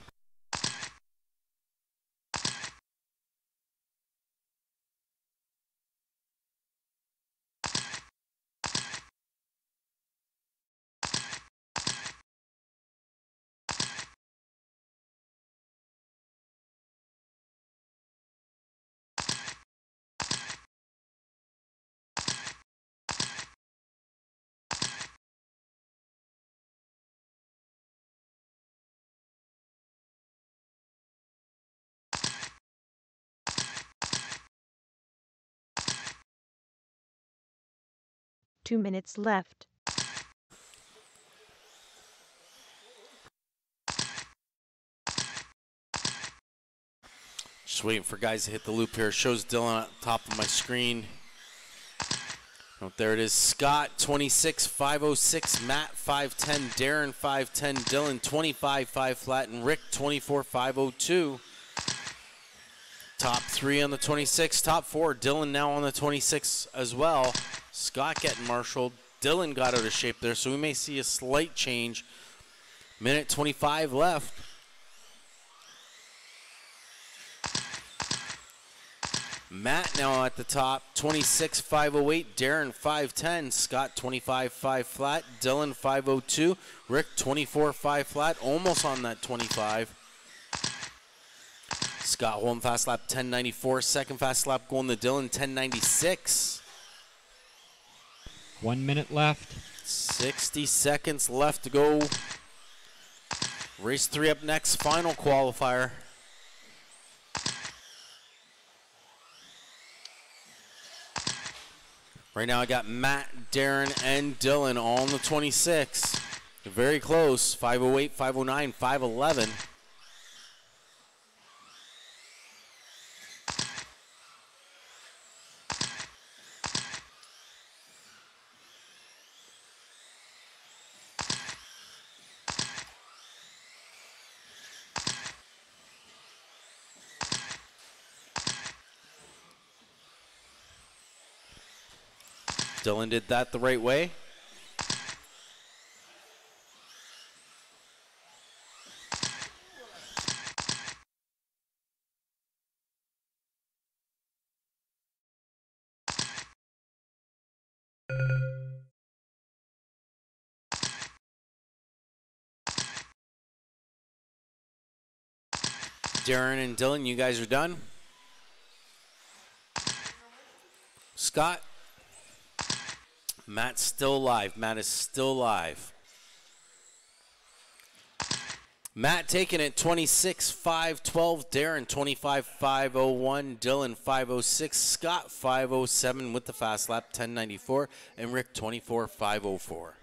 [SPEAKER 2] Two minutes left.
[SPEAKER 1] Just waiting for guys to hit the loop here. It shows Dylan at the top of my screen. Oh, there it is. Scott 26.506, Matt 510, Darren 510, Dylan 25.5 flat, and Rick 24.502. Top 3 on the 26, top 4. Dylan now on the 26 as well. Scott getting marshaled. Dylan got out of shape there, so we may see a slight change. Minute 25 left. Matt now at the top, 26.508. Darren 510. Scott 25.5 flat. Dylan 502. Rick 24.5 flat, almost on that 25. Scott holding fast lap 10.94. Second fast lap going to Dylan 10.96.
[SPEAKER 3] 1 minute left.
[SPEAKER 1] 60 seconds left to go. Race 3 up next, final qualifier. Right now I got Matt, Darren, and Dylan all on the 26. They're very close, 508, 509, 511. Dylan did that the right way. Darren and Dylan, you guys are done. Scott. Matt's still alive. Matt is still alive. Matt taking it 26-5-12. Darren 25-5-01. Dylan 5-06. Scott 5-07 with the fast lap 10-94. And Rick 24-5-04.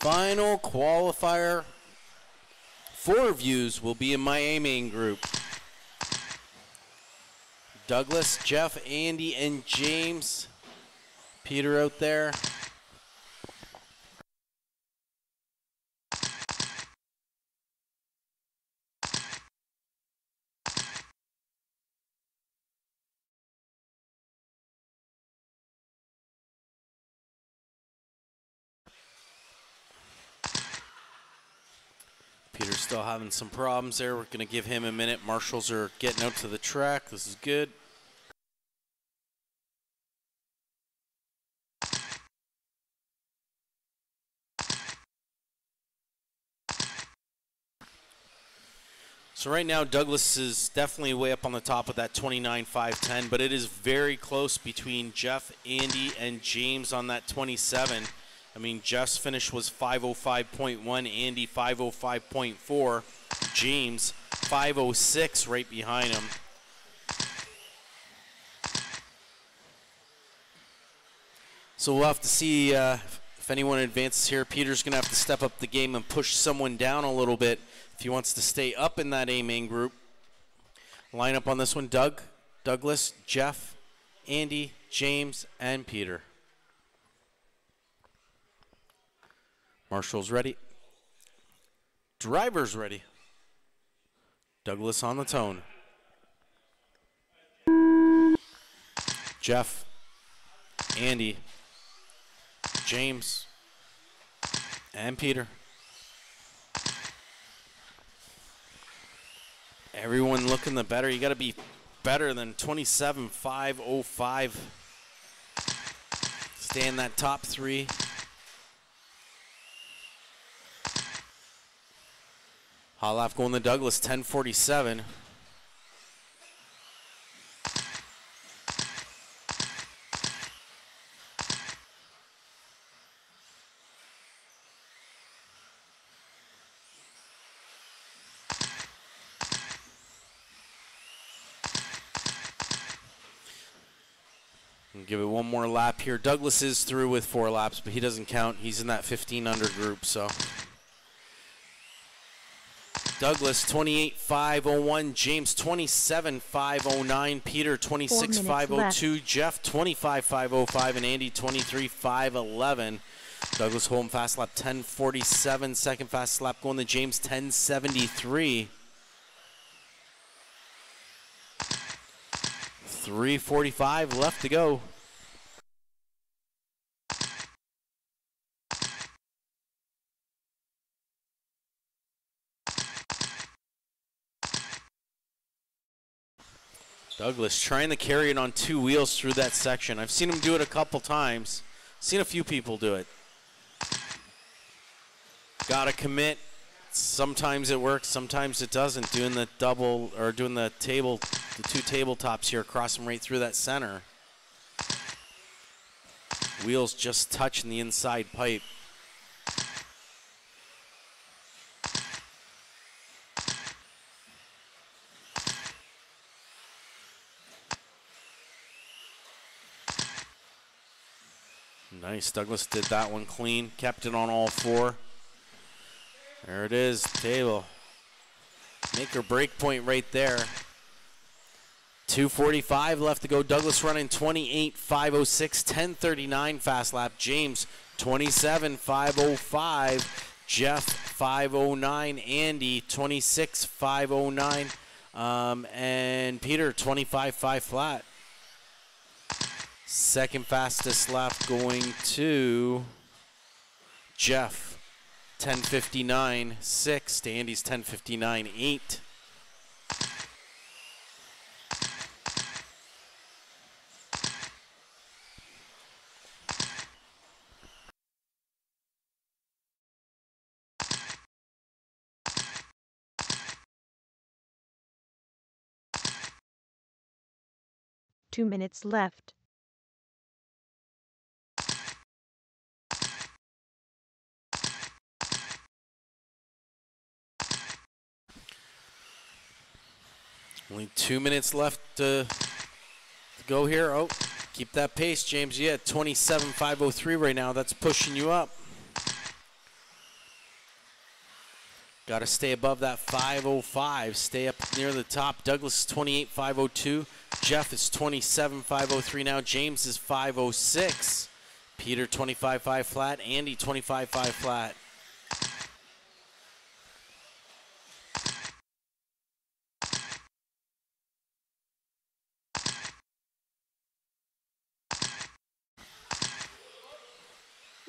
[SPEAKER 1] Final qualifier. 4 views will be in my A main group. Douglas, Jeff, Andy, and James. Peter out there. Peter's still having some problems there. We're going to give him a minute. Marshals are getting out to the track. This is good. So right now, Douglas is definitely way up on the top of that 29-5-10, but it is very close between Jeff, Andy, and James on that 27. I mean, Jeff's finish was 5:05.1, Andy 5:05.4, James 5:06 right behind him. So we'll have to see if anyone advances here. Peter's going to have to step up the game and push someone down a little bit if he wants to stay up in that A main group. Line up on this one: Douglas, Jeff, Andy, James, and Peter. Marshall's ready. Driver's ready. Douglas on the tone. Jeff, Andy, James, and Peter. Everyone looking the better. You got to be better than 27-5-05. Stay in that top 3. Hot lap going to Douglas, 10:47. Give it one more lap here. Douglas is through with 4 laps, but he doesn't count. He's in that 15 under group, so. Douglas 28-5-01, James 27-5-09, Peter 26-5-02, Jeff 25-5-05, and Andy 23-5-11. Douglas home fast lap 10:47. Second fast lap going to James 10:73. 3:45 left to go. Douglas trying to carry it on 2 wheels through that section. I've seen him do it a couple times. Seen a few people do it. Gotta commit. Sometimes it works, sometimes it doesn't. Doing the double, or doing the 2 tabletops here, crossing right through that center. Wheels just touching the inside pipe. Nice. Douglas did that one clean. Kept it on all four. There it is. Table. Make or break point right there. 2:45 left to go. Douglas running 28.506, 10:39 fast lap. James 27.505. Jeff 5:09. Andy 26.509. And Peter 25.5 flat. Second fastest lap going to Jeff 10:59.6 to Andy's 10:59.8.
[SPEAKER 2] Two minutes left.
[SPEAKER 1] Only 2 minutes left to go here. Oh, keep that pace, James. Yeah, 27.503 right now. That's pushing you up. Got to stay above that 5:05. Stay up near the top. Douglas is 28.502. Jeff is 27.503 now. James is 5:06. Peter 25.5 flat. Andy 25.5 flat.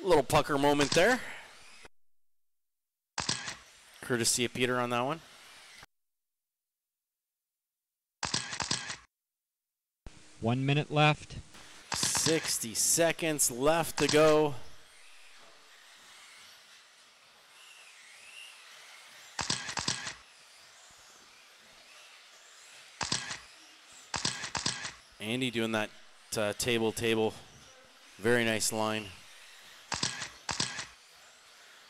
[SPEAKER 1] Little pucker moment there. Courtesy of Peter on that one.
[SPEAKER 3] 1 minute left.
[SPEAKER 1] 60 seconds left to go. Andy doing that table. Very nice line.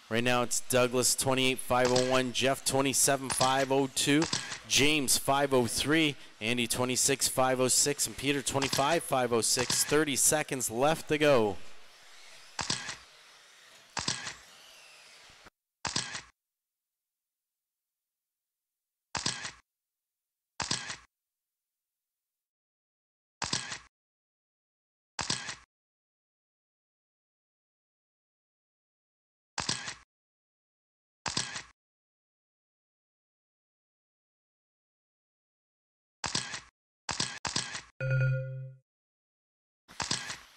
[SPEAKER 1] Right now it's Douglas 28.501, Jeff 27.502, James 5:03, Andy 26.506, and Peter 25.506. 30 seconds left to go.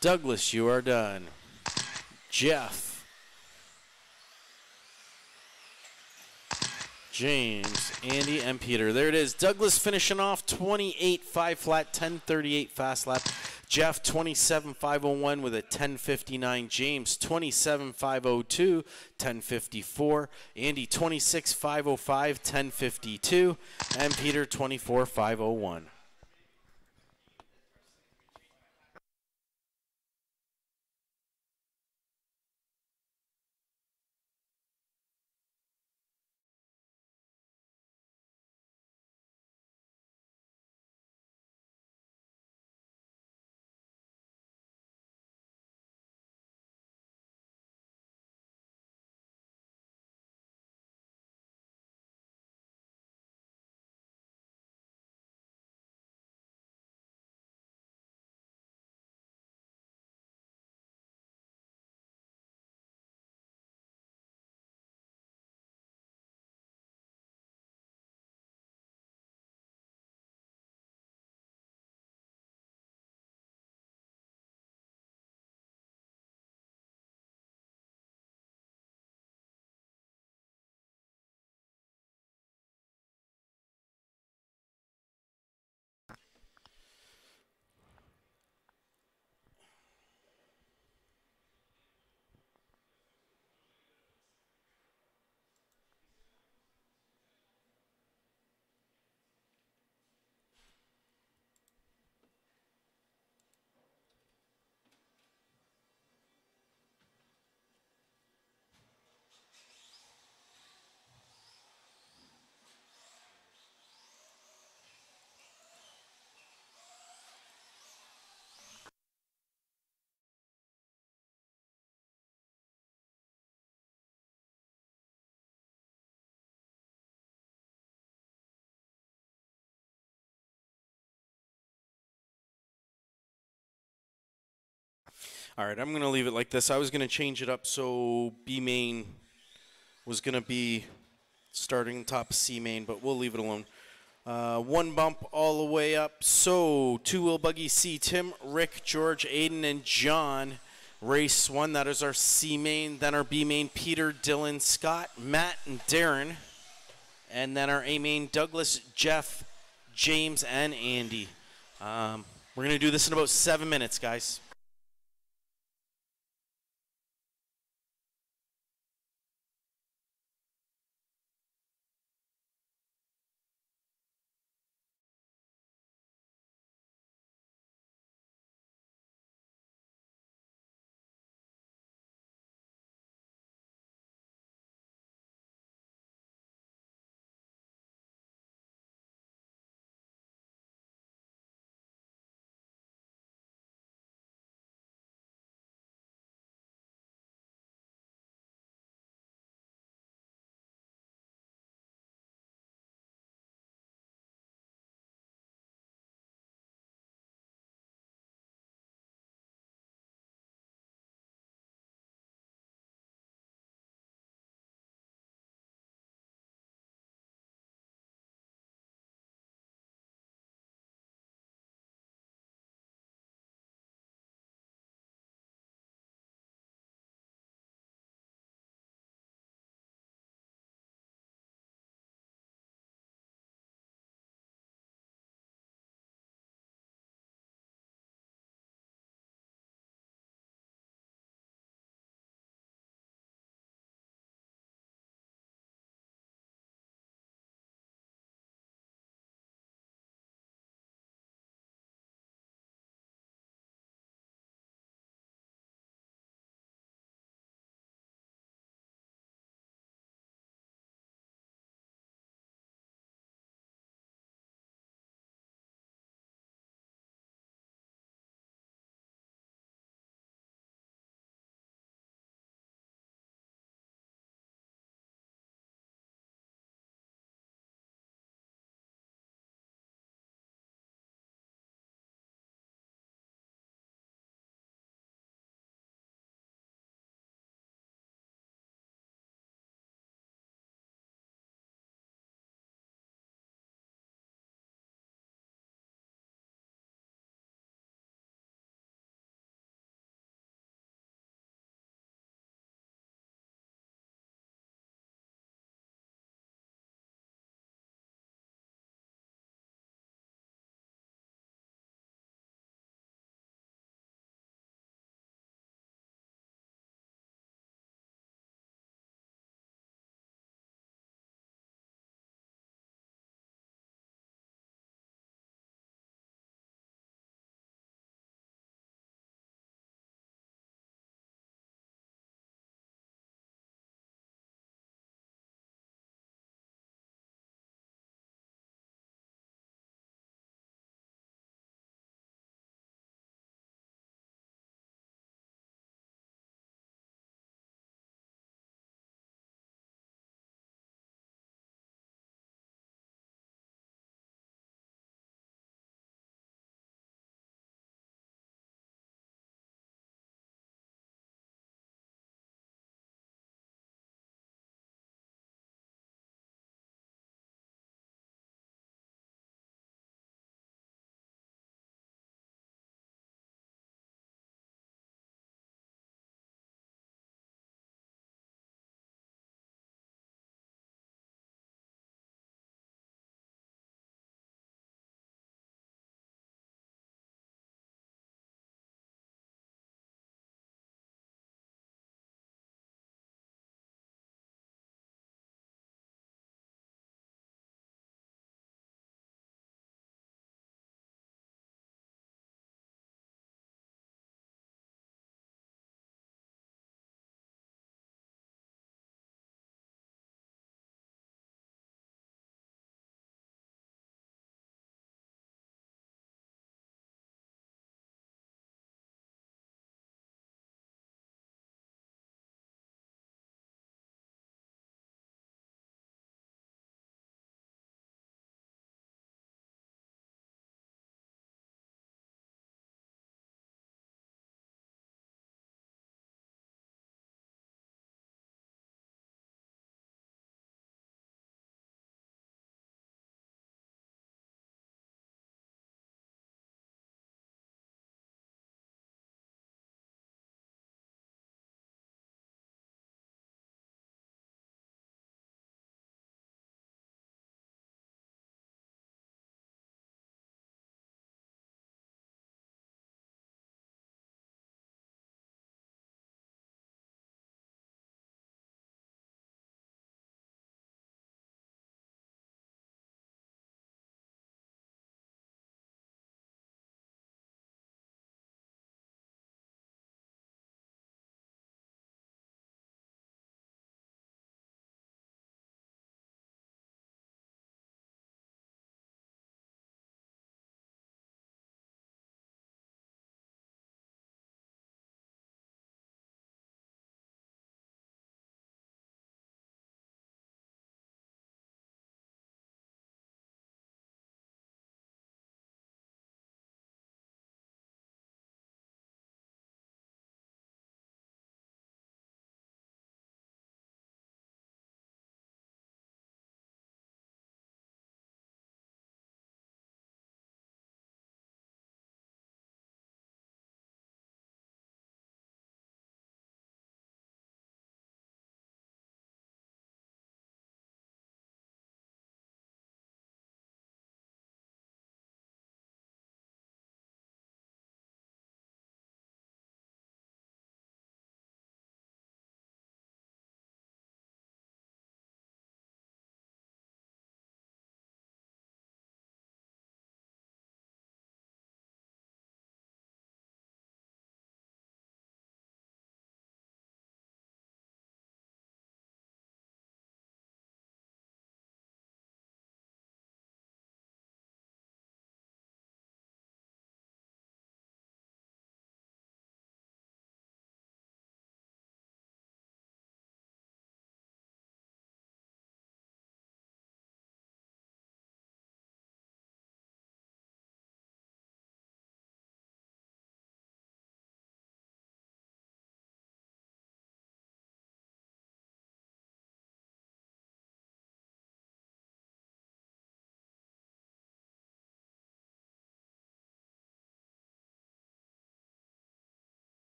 [SPEAKER 1] Douglas, you are done. Jeff, James, Andy, and Peter. There it is. Douglas finishing off 28.5 flat, 10:38 fast lap. Jeff 27.501 with a 10:59. James 27.502, 10:54. Andy 26.505, 10:52. And Peter 24.501. All right, I'm going to leave it like this. I was going to change it up so B main was going to be starting top of C main, but we'll leave it alone. One bump all the way up. So, two-wheel buggy C, Tim, Rick, George, Aiden, and John. Race 1, that is our C main. Then our B main, Peter, Dylan, Scott, Matt, and Darren. And then our A main, Douglas, Jeff, James, and Andy. We're going to do this in about 7 minutes, guys.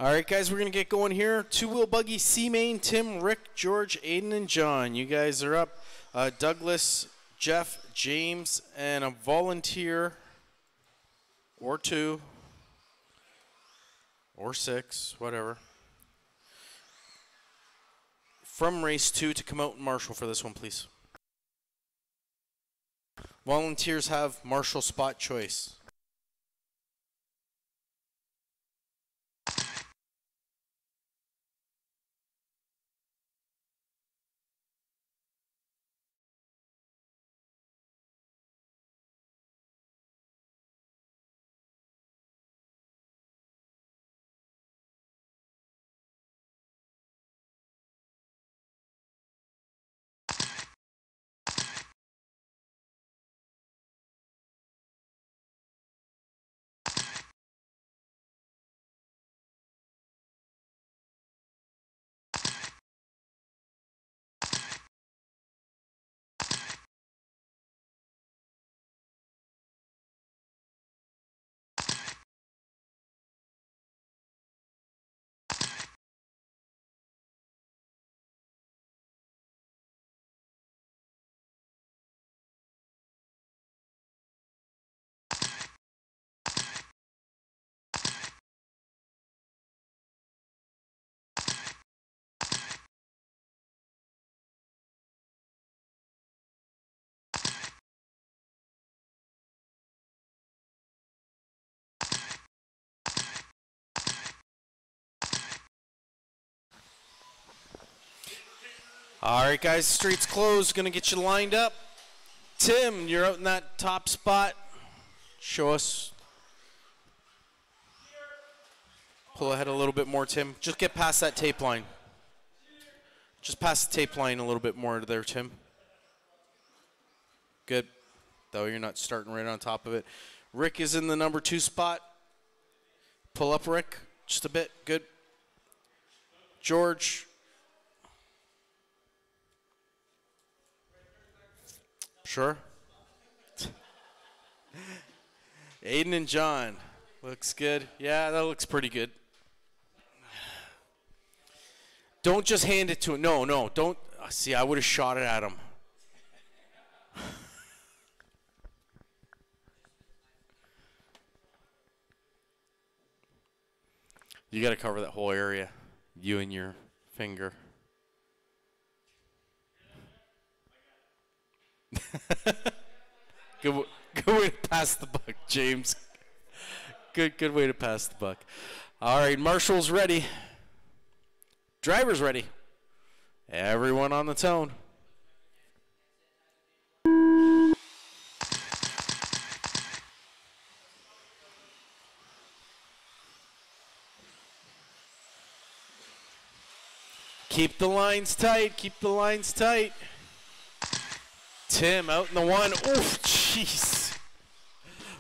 [SPEAKER 1] All right, guys, we're going to get going here. Two-wheel buggy, C-Main, Tim, Rick, George, Aiden, and John. You guys are up. Douglas, Jeff, James, and a volunteer or two or six, whatever, from race 2 to come out and marshal for this one, please. Volunteers have marshal spot choice. All right, guys, street's closed. Going to get you lined up. Tim, you're out in that top spot. Show us. Pull ahead a little bit more, Tim. Just get past that tape line. Just past the tape line a little bit more there, Tim. Good. Though you're not starting right on top of it. Rick is in the number 2 spot. Pull up, Rick, just a bit. Good. George. Sure. Aiden and John. Looks good. Yeah, that looks pretty good. Don't just hand it to him. No, no, don't. See, I would have shot it at him. You got to cover that whole area. You and your finger. Good way to pass the buck, James. Good way to pass the buck. All right, marshal's ready. Driver's ready. Everyone on the tone. Keep the lines tight. Keep the lines tight. Tim out in the 1. Oof, jeez.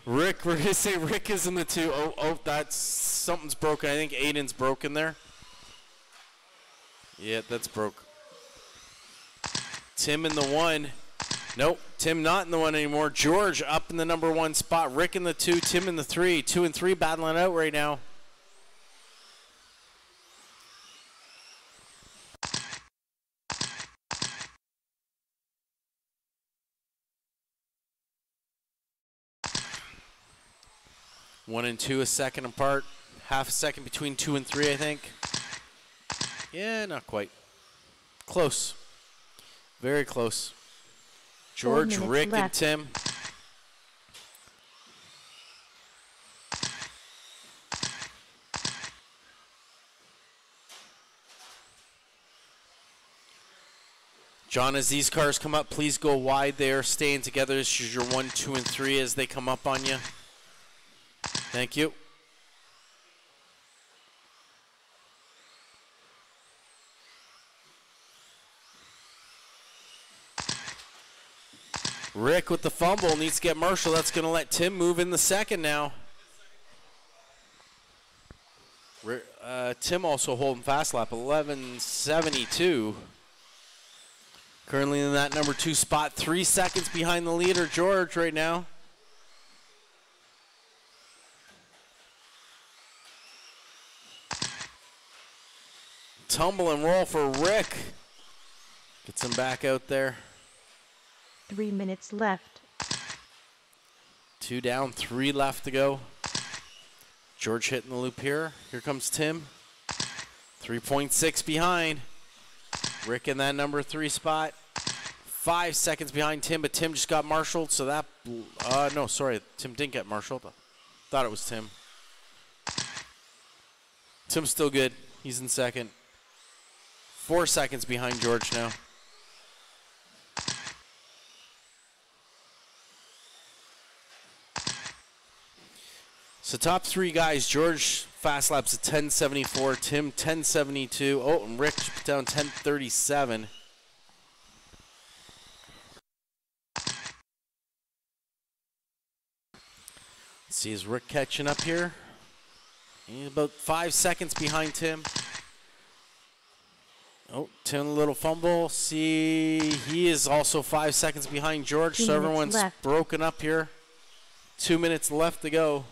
[SPEAKER 1] Rick, we're going to say Rick is in the 2. Oh, that's something's broken. I think Aiden's broken there. Yeah, that's broke. Tim in the 1. Nope, Tim not in the 1 anymore. George up in the number 1 spot. Rick in the 2. Tim in the 3. 2 and 3 battling out right now. One and 2 a second apart. Half a second between 2 and 3, I think. Yeah, not quite. Close. Very close. George, Rick, and Tim. John, as these cars come up, please go wide there, staying together. This is your 1, 2, and 3 as they come up on you. Thank you. Rick with the fumble needs to get Marshall. That's going to let Tim move in the second now. Tim also holding fast lap, 11:72. Currently in that number 2 spot, 3 seconds behind the leader, George, right now. tumble and roll for Rick. Gets him back out there.
[SPEAKER 2] 3 minutes left.
[SPEAKER 1] 2 down, 3 left to go. George hitting the loop here. Here comes Tim. 3.6 behind. Rick in that number 3 spot. 5 seconds behind Tim, but Tim just got marshaled, so that, no, sorry, Tim didn't get marshaled. Thought it was Tim. Tim's still good. He's in second. 4 seconds behind George now. So top 3 guys, George fast laps at 10:74, Tim 10:72. Oh, and Rick down 10:37. See, is Rick catching up here? He's about 5 seconds behind Tim. Oh, Tim a little fumble. See, he is also 5 seconds behind George, so everyone's broken up here. 2 minutes left to go.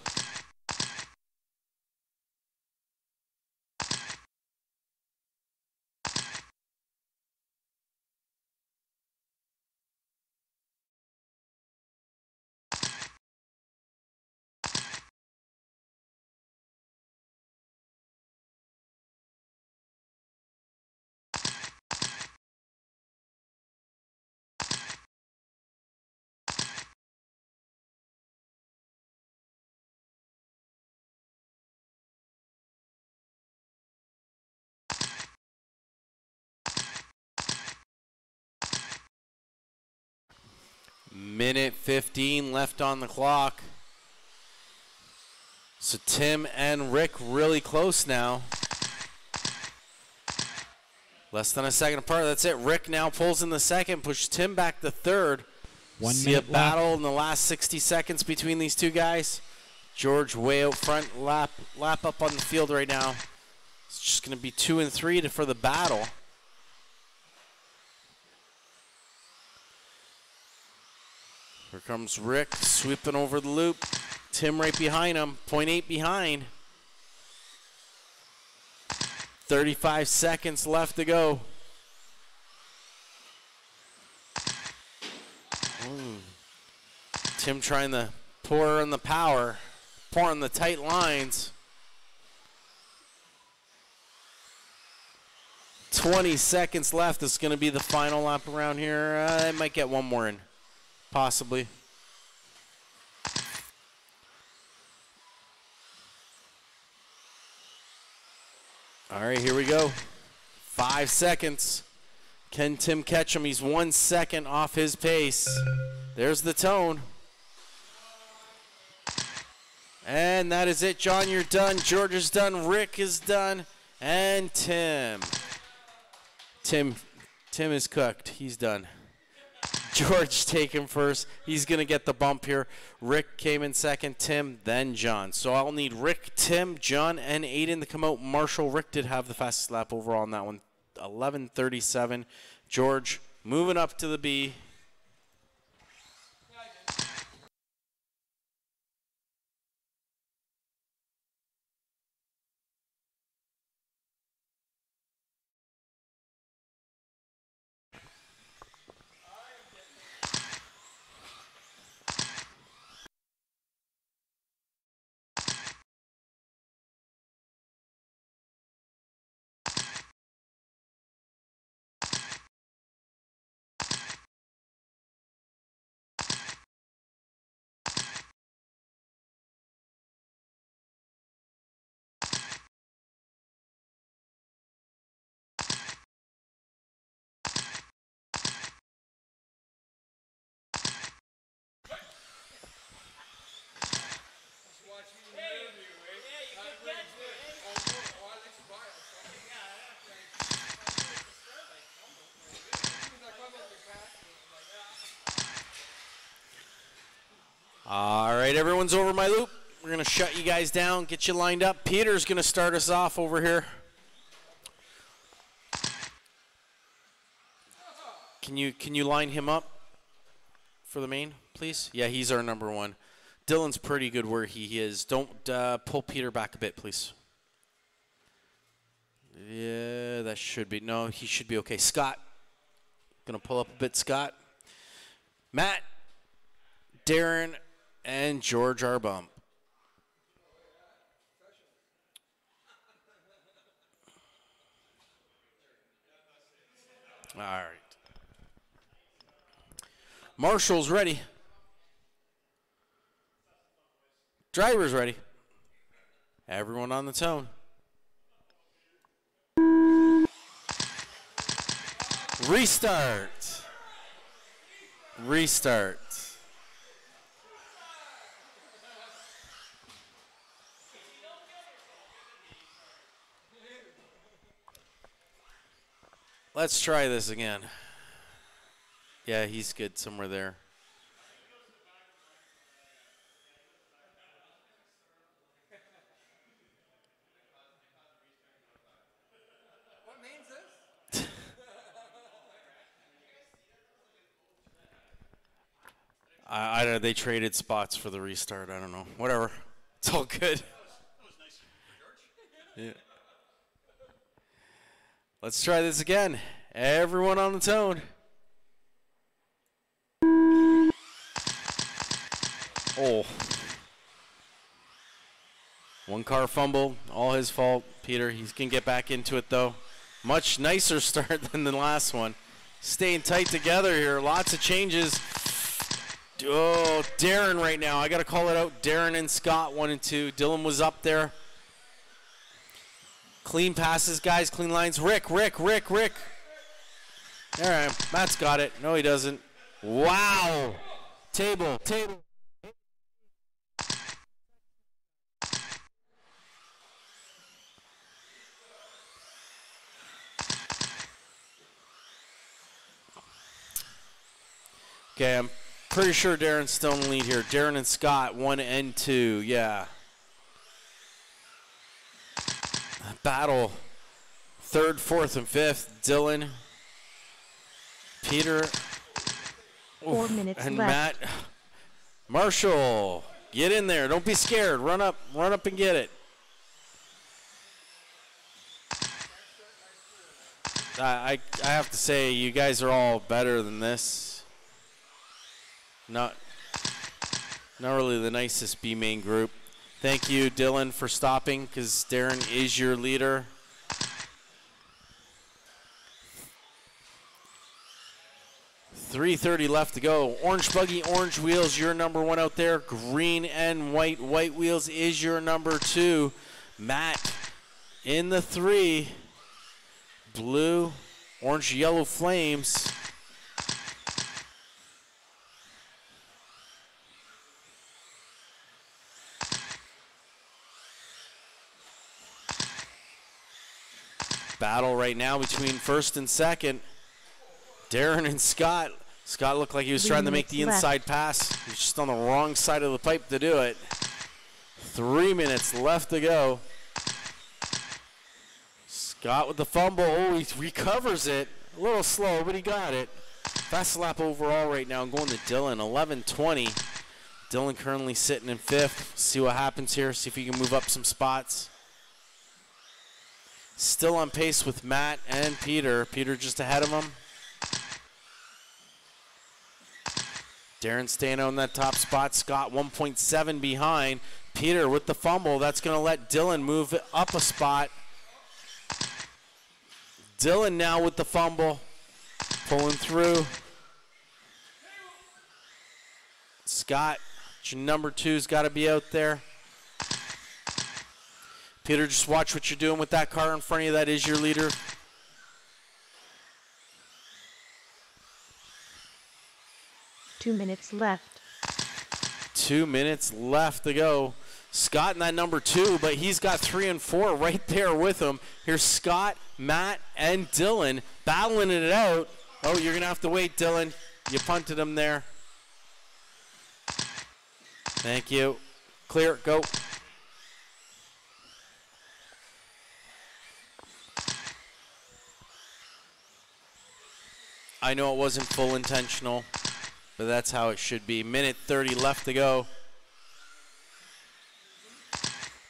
[SPEAKER 1] Minute 15 left on the clock. So Tim and Rick really close now. Less than a second apart. That's it. Rick now pulls in the second, pushes Tim back to third.
[SPEAKER 3] 1
[SPEAKER 1] See
[SPEAKER 3] minute
[SPEAKER 1] a battle
[SPEAKER 3] left.
[SPEAKER 1] in the last 60 seconds between these two guys. George way out front, lap up on the field right now. It's just going to be 2 and 3 for the battle. Here comes Rick sweeping over the loop. Tim right behind him, 0.8 behind. 35 seconds left to go. Tim trying to pour in the power, pouring the tight lines. 20 seconds left. This is going to be the final lap around here. I might get one more in. Possibly. All right, here we go. 5 seconds. Can Tim catch him? He's 1 second off his pace. There's the tone. And that is it, John. You're done. George is done. Rick is done. And Tim. Tim is cooked. He's done. George taken first. He's going to get the bump here. Rick came in second, Tim, then John. So I'll need Rick, Tim, John, and Aiden to come out. Marshall, Rick did have the fastest lap overall on that one, 11:37. George moving up to the B. All right, everyone's over my loop. We're going to shut you guys down, get you lined up. Peter's going to start us off over here. Can you line him up for the main, please? Yeah, he's our number 1. Dylan's pretty good where he is. Don't pull Peter back a bit, please. Yeah, that should be. No, he should be okay. Scott. Going to pull up a bit, Scott. Matt, Darren, and George are bump. All right. Marshall's ready. Driver's ready. Everyone on the tone. Restart. Restart. Let's try this again. Yeah, he's good somewhere there.
[SPEAKER 4] What name's this?
[SPEAKER 1] I don't know. They traded spots for the restart. I don't know. Whatever. It's all good.
[SPEAKER 4] That was nice, George.
[SPEAKER 1] Yeah. Let's try this again. Everyone on the tone. Oh. One car fumble, all his fault. Peter, he can get back into it though. Much nicer start than the last one. Staying tight together here. Lots of changes. Oh, Darren right now. I got to call it out. Darren and Scott, 1 and 2. Dylan was up there. Clean passes, guys. Clean lines. Rick. All right, Matt's got it. No, he doesn't. Wow. Table. Okay, I'm pretty sure Darren's still in the lead here. Darren and Scott, 1 and 2. Yeah. Battle. 3rd, 4th, and 5th. Dylan. Peter.
[SPEAKER 2] 4 minutes
[SPEAKER 1] and
[SPEAKER 2] left.
[SPEAKER 1] Matt. Marshall. Get in there. Don't be scared. Run up and get it. I have to say, you guys are all better than this. Not really the nicest B main group. Thank you, Dylan, for stopping, because Darren is your leader. .330 left to go. Orange buggy, orange wheels, your number 1 out there. Green and white wheels is your number 2. Matt in the 3. Blue, orange, yellow flames. Battle right now between 1st and 2nd. Darren and Scott. Scott looked like he was trying to make the inside pass. He was just on the wrong side of the pipe to do it. 3 minutes left to go. Scott with the fumble. Oh, he recovers it. A little slow, but he got it. Fast lap overall right now. Going to Dylan, 11:20. Dylan currently sitting in 5th. See what happens here. See if he can move up some spots. Still on pace with Matt and Peter. Peter just ahead of him. Darren staying on that top spot. Scott 1.7 behind. Peter with the fumble. That's going to let Dylan move up a spot. Dylan now with the fumble. Pulling through. Scott, your number 2's got to be out there. Peter, just watch what you're doing with that car in front of you. That is your leader.
[SPEAKER 2] Two minutes left.
[SPEAKER 1] 2 minutes left to go. Scott in that number 2, but he's got 3 and 4 right there with him. Here's Scott, Matt, and Dylan battling it out. Oh, you're going to have to wait, Dylan. You punted him there. Thank you. Clear, go. I know it wasn't full intentional, but that's how it should be. Minute 30 left to go.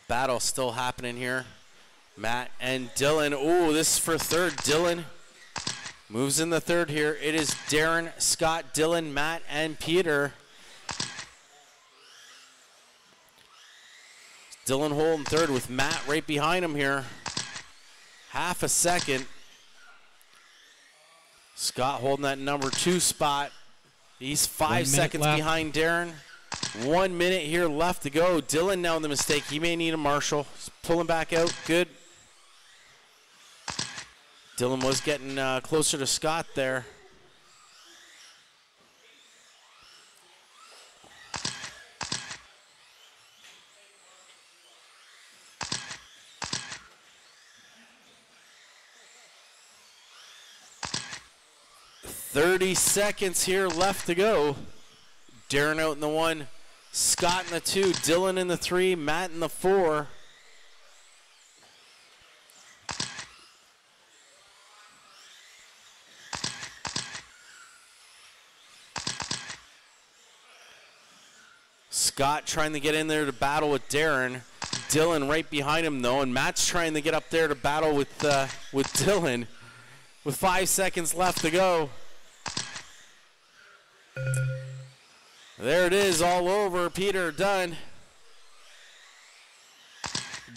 [SPEAKER 1] Battle still happening here. Matt and Dylan. Oh, this is for third. Dylan moves in the third here. It is Darren, Scott, Dylan, Matt, and Peter. Dylan holding third with Matt right behind him here. Half a second. Scott holding that number 2 spot. He's 5 seconds behind Darren. 1 minute here left to go. Dylan now in the mistake. He may need a marshal. He's pulling back out. Good. Dylan was getting closer to Scott there. .30 seconds here left to go. Darren out in the 1, Scott in the 2, Dylan in the 3, Matt in the 4. Scott trying to get in there to battle with Darren. Dylan right behind him though, and Matt's trying to get up there to battle with Dylan. With 5 seconds left to go. There it is, all over. Peter done.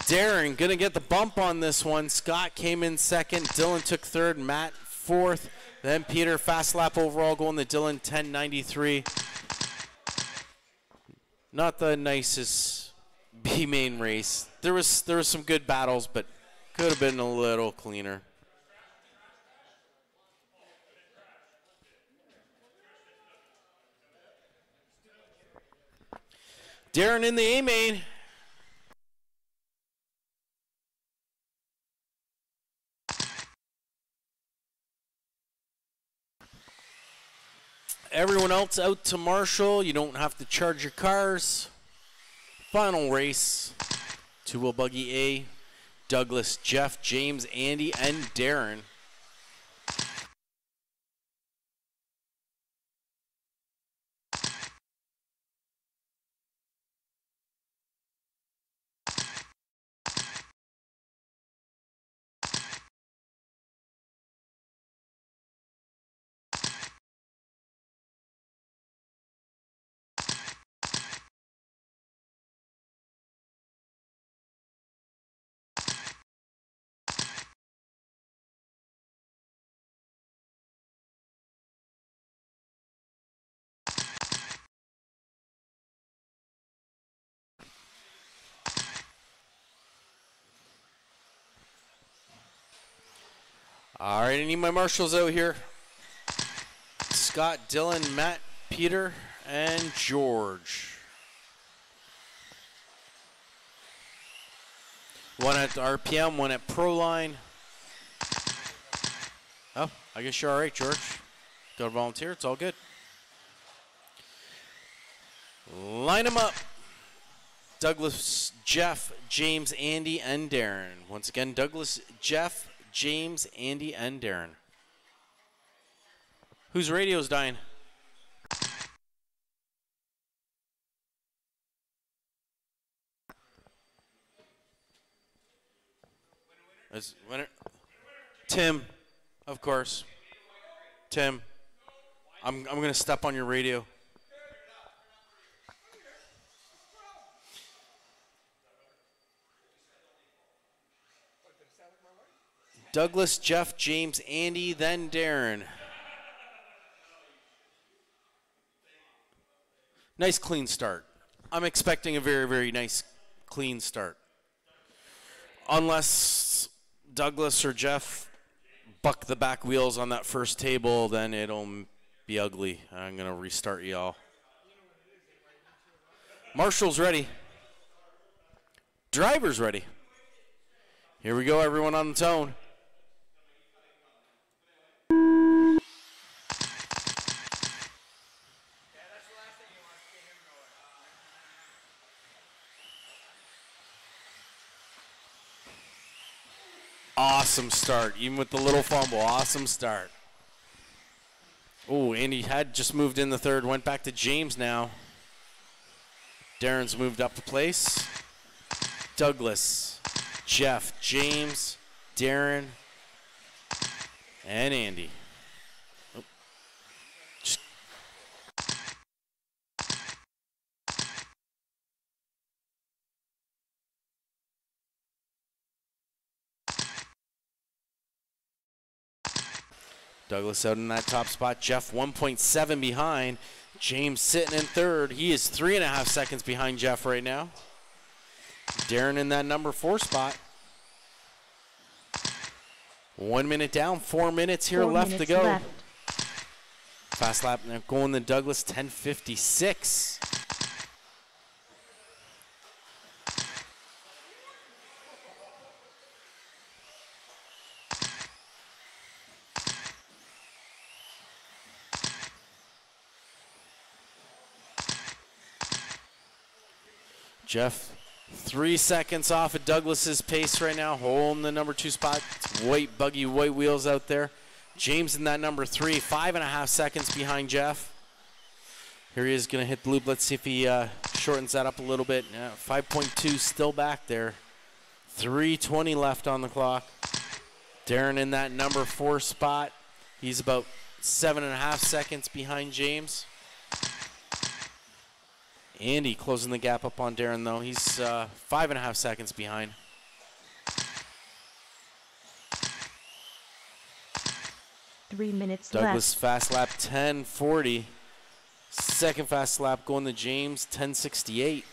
[SPEAKER 1] Darren gonna get the bump on this one. Scott came in second. Dylan took third. Matt fourth. Then Peter, fast lap overall going to Dylan, 10:93. Not the nicest B main race. There was some good battles, but could have been a little cleaner. Darren in the A main. Everyone else out to Marshall. You don't have to charge your cars. Final race. Two-wheel buggy A. Douglas, Jeff, James, Andy, and Darren. All right, I need my marshals out here. Scott, Dylan, Matt, Peter, and George. One at RPM, one at Proline. Oh, I guess you're all right, George. Got a volunteer, it's all good. Line them up. Douglas, Jeff, James, Andy, and Darren. Once again, Douglas, Jeff, James, Andy, and Darren. Whose radio's dying? Winner. Tim, of course. Tim, I'm gonna step on your radio. Douglas, Jeff, James, Andy, then Darren. Nice clean start. I'm expecting a very, very nice clean start. Unless Douglas or Jeff buck the back wheels on that first table, then it'll be ugly. I'm going to restart y'all. Marshall's ready. Driver's ready. Here we go, everyone on the tone. Awesome start, even with the little fumble. Awesome start. Oh, Andy had just moved in the third, went back to James now. Darren's moved up a place. Douglas, Jeff, James, Darren, and Andy. Oh. Douglas out in that top spot. Jeff 1.7 behind. James sitting in third. He is 3.5 seconds behind Jeff right now. Darren in that number 4 spot. 1 minute down, 4 minutes here left to go. Fast lap now going to Douglas, 10:56. Jeff 3 seconds off of Douglas's pace right now, holding the number 2 spot. It's white buggy, white wheels out there. James in that number 3, 5.5 seconds behind Jeff. Here he is going to hit the loop. Let's see if he shortens that up a little bit. 5.2 still back there. 3:20 left on the clock. Darren in that number 4 spot. He's about 7.5 seconds behind James. Andy closing the gap up on Darren, though. He's 5.5 seconds behind.
[SPEAKER 2] Three minutes
[SPEAKER 1] Douglas
[SPEAKER 2] left.
[SPEAKER 1] fast lap 10:40. Second fast lap going to James, 10:68.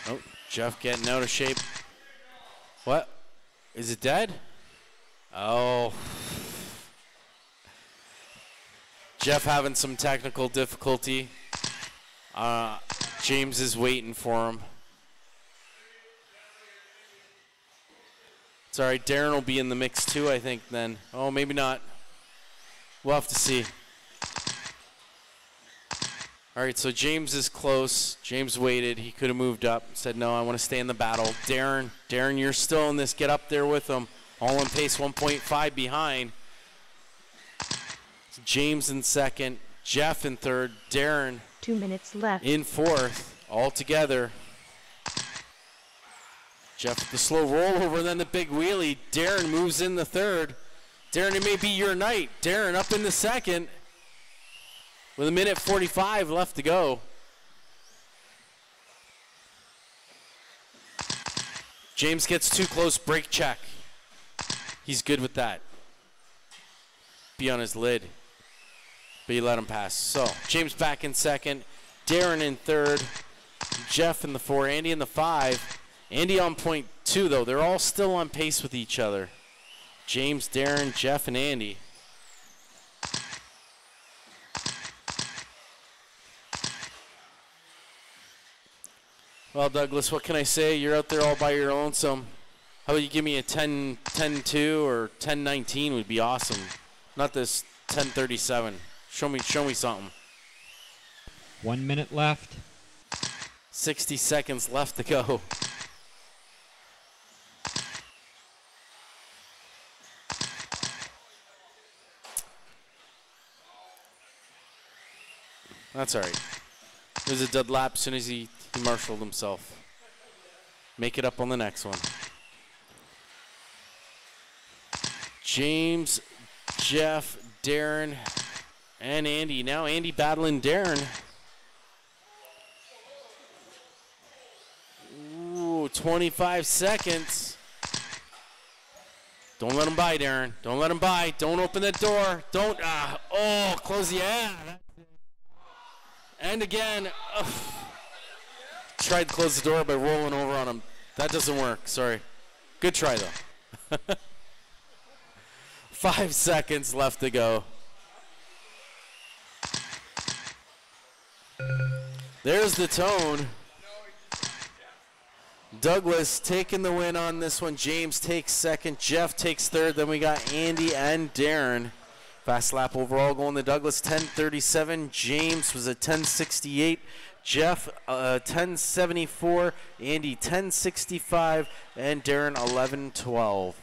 [SPEAKER 1] Oh, Jeff getting out of shape. What? Is it dead? Oh. Jeff having some technical difficulty. James is waiting for him. It's all right. Darren will be in the mix too, I think, then. Oh, maybe not. We'll have to see. All right, so James is close. James waited. He could have moved up. Said, no, I want to stay in the battle. Darren, you're still in this. Get up there with him. All in pace, 1.5 behind. James in second. Jeff in third. Darren
[SPEAKER 2] 2 minutes left.
[SPEAKER 1] in fourth. All together. Jeff with the slow rollover, then the big wheelie. Darren moves in the third. Darren, it may be your night. Darren up in the second. With 1:45 left to go. James gets too close, brake check. He's good with that. Be on his lid. But you let him pass. So, James back in second. Darren in third. Jeff in the 4. Andy in the 5. Andy on point 2, though. They're all still on pace with each other. James, Darren, Jeff, and Andy. Well, Douglas, what can I say? You're out there all by your lonesome. How about you give me a 10-2 or 10-19 would be awesome. Not this 10-37. Show me something.
[SPEAKER 3] 1 minute left.
[SPEAKER 1] 60 seconds left to go. That's all right. It was a dead lap as soon as he marshaled himself. Make it up on the next one. James, Jeff, Darren, and Andy. Now Andy battling Darren. Ooh, 25 seconds. Don't let him by, Darren. Don't let him by. Don't open the door. Don't. Close the ad. And again, tried to close the door by rolling over on him. That doesn't work. Sorry. Good try, though. 5 seconds left to go. There's the tone. Douglas taking the win on this one. James takes second. Jeff takes third. Then we got Andy and Darren. Fast lap overall going to Douglas, 10:37. James was a 10:68. Jeff, 10:74. Andy, 10:65. And Darren, 11:12.